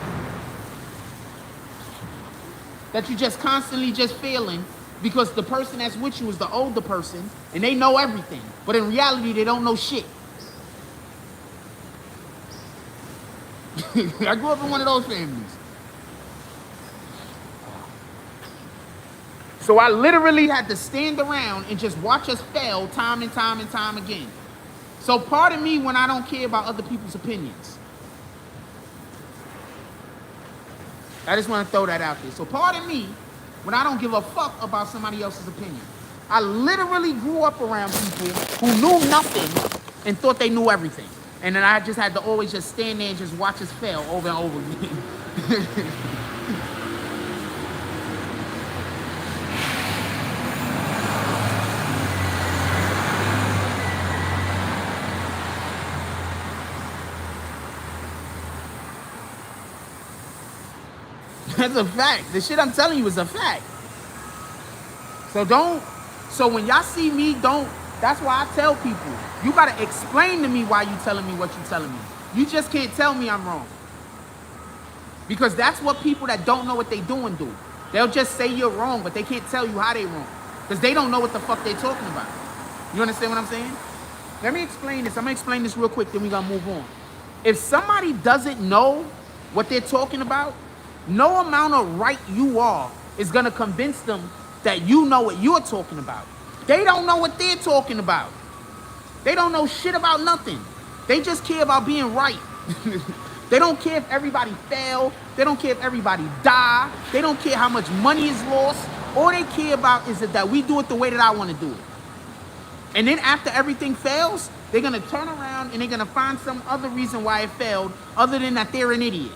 That you just constantly just failing because the person that's with you is the older person and they know everything. But in reality, they don't know shit. I grew up in one of those families. So I literally had to stand around and just watch us fail time and time and time again. So pardon me when I don't care about other people's opinions. I just want to throw that out there. So pardon me when I don't give a fuck about somebody else's opinion. I literally grew up around people who knew nothing and thought they knew everything. And then I just had to always just stand there and just watch us fail over and over again. That's a fact. The shit I'm telling you is a fact. So when y'all see me, that's why I tell people, you gotta explain to me why you telling me what you telling me. You just can't tell me I'm wrong. Because that's what people that don't know what they doing do. They'll just say you're wrong, but they can't tell you how they wrong. Because they don't know what the fuck they're talking about. You understand what I'm saying? Let me explain this. I'm gonna explain this real quick, then we gonna move on. If somebody doesn't know what they're talking about, no amount of right you are is gonna convince them that you know what you're talking about. They don't know what they're talking about. They don't know shit about nothing. They just care about being right. They don't care if everybody fail. They don't care if everybody die. They don't care how much money is lost. All they care about is that we do it the way that I want to do it. And then after everything fails, they're gonna turn around and they're gonna find some other reason why it failed other than that they're an idiot.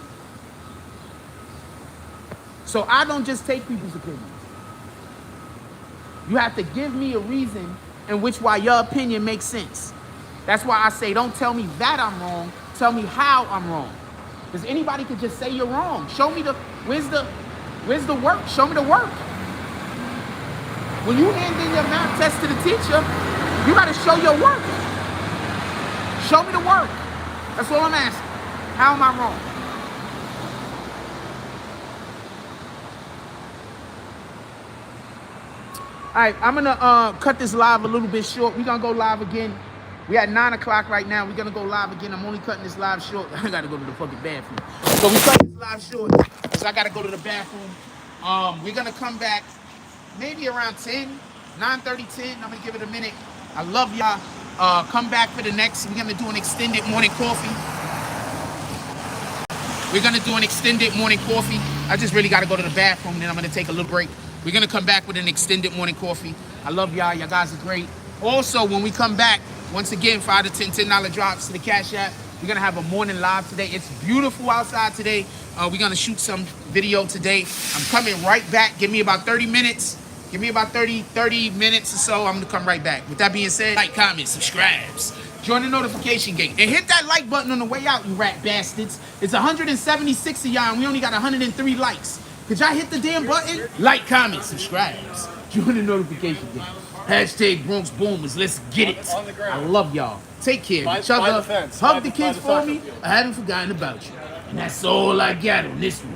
So I don't just take people's opinions. You have to give me a reason in which why your opinion makes sense. That's why I say don't tell me that I'm wrong, tell me how I'm wrong. Because anybody could just say you're wrong. Show me where's the work? Show me the work. When you hand in your math test to the teacher, you gotta show your work. Show me the work. That's all I'm asking. How am I wrong? All right, I'm gonna cut this live a little bit short. We're gonna go live again. We at 9 o'clock right now. We're gonna go live again. I'm only cutting this live short. I gotta go to the fucking bathroom. So we cut this live short because I gotta go to the bathroom. We're gonna come back maybe around 10, 9:30, 10. I'm gonna give it a minute. I love y'all. Come back for the next. We're gonna do an extended morning coffee. We're gonna do an extended morning coffee. I just really gotta go to the bathroom. Then I'm gonna take a little break. We're gonna come back with an extended morning coffee. I love y'all. Y'all guys are great. Also, when we come back, once again, 5 to 10 $10 drops to the Cash App. We're gonna have a morning live today. It's beautiful outside today. We're gonna shoot some video today. I'm coming right back. Give me about 30 minutes. Give me about 30 minutes or so. I'm gonna come right back. With that being said, like, comment, subscribes. Join the notification gate. And hit that like button on the way out, you rat bastards. It's 176 of y'all and we only got 103 likes. Could y'all hit the damn button? Like, comment, subscribe. Join the notification game. Hashtag Bronx Boomers. Let's get it. I love y'all. Take care of each other. Hug the kids for me. I haven't forgotten about you. And that's all I got on this one.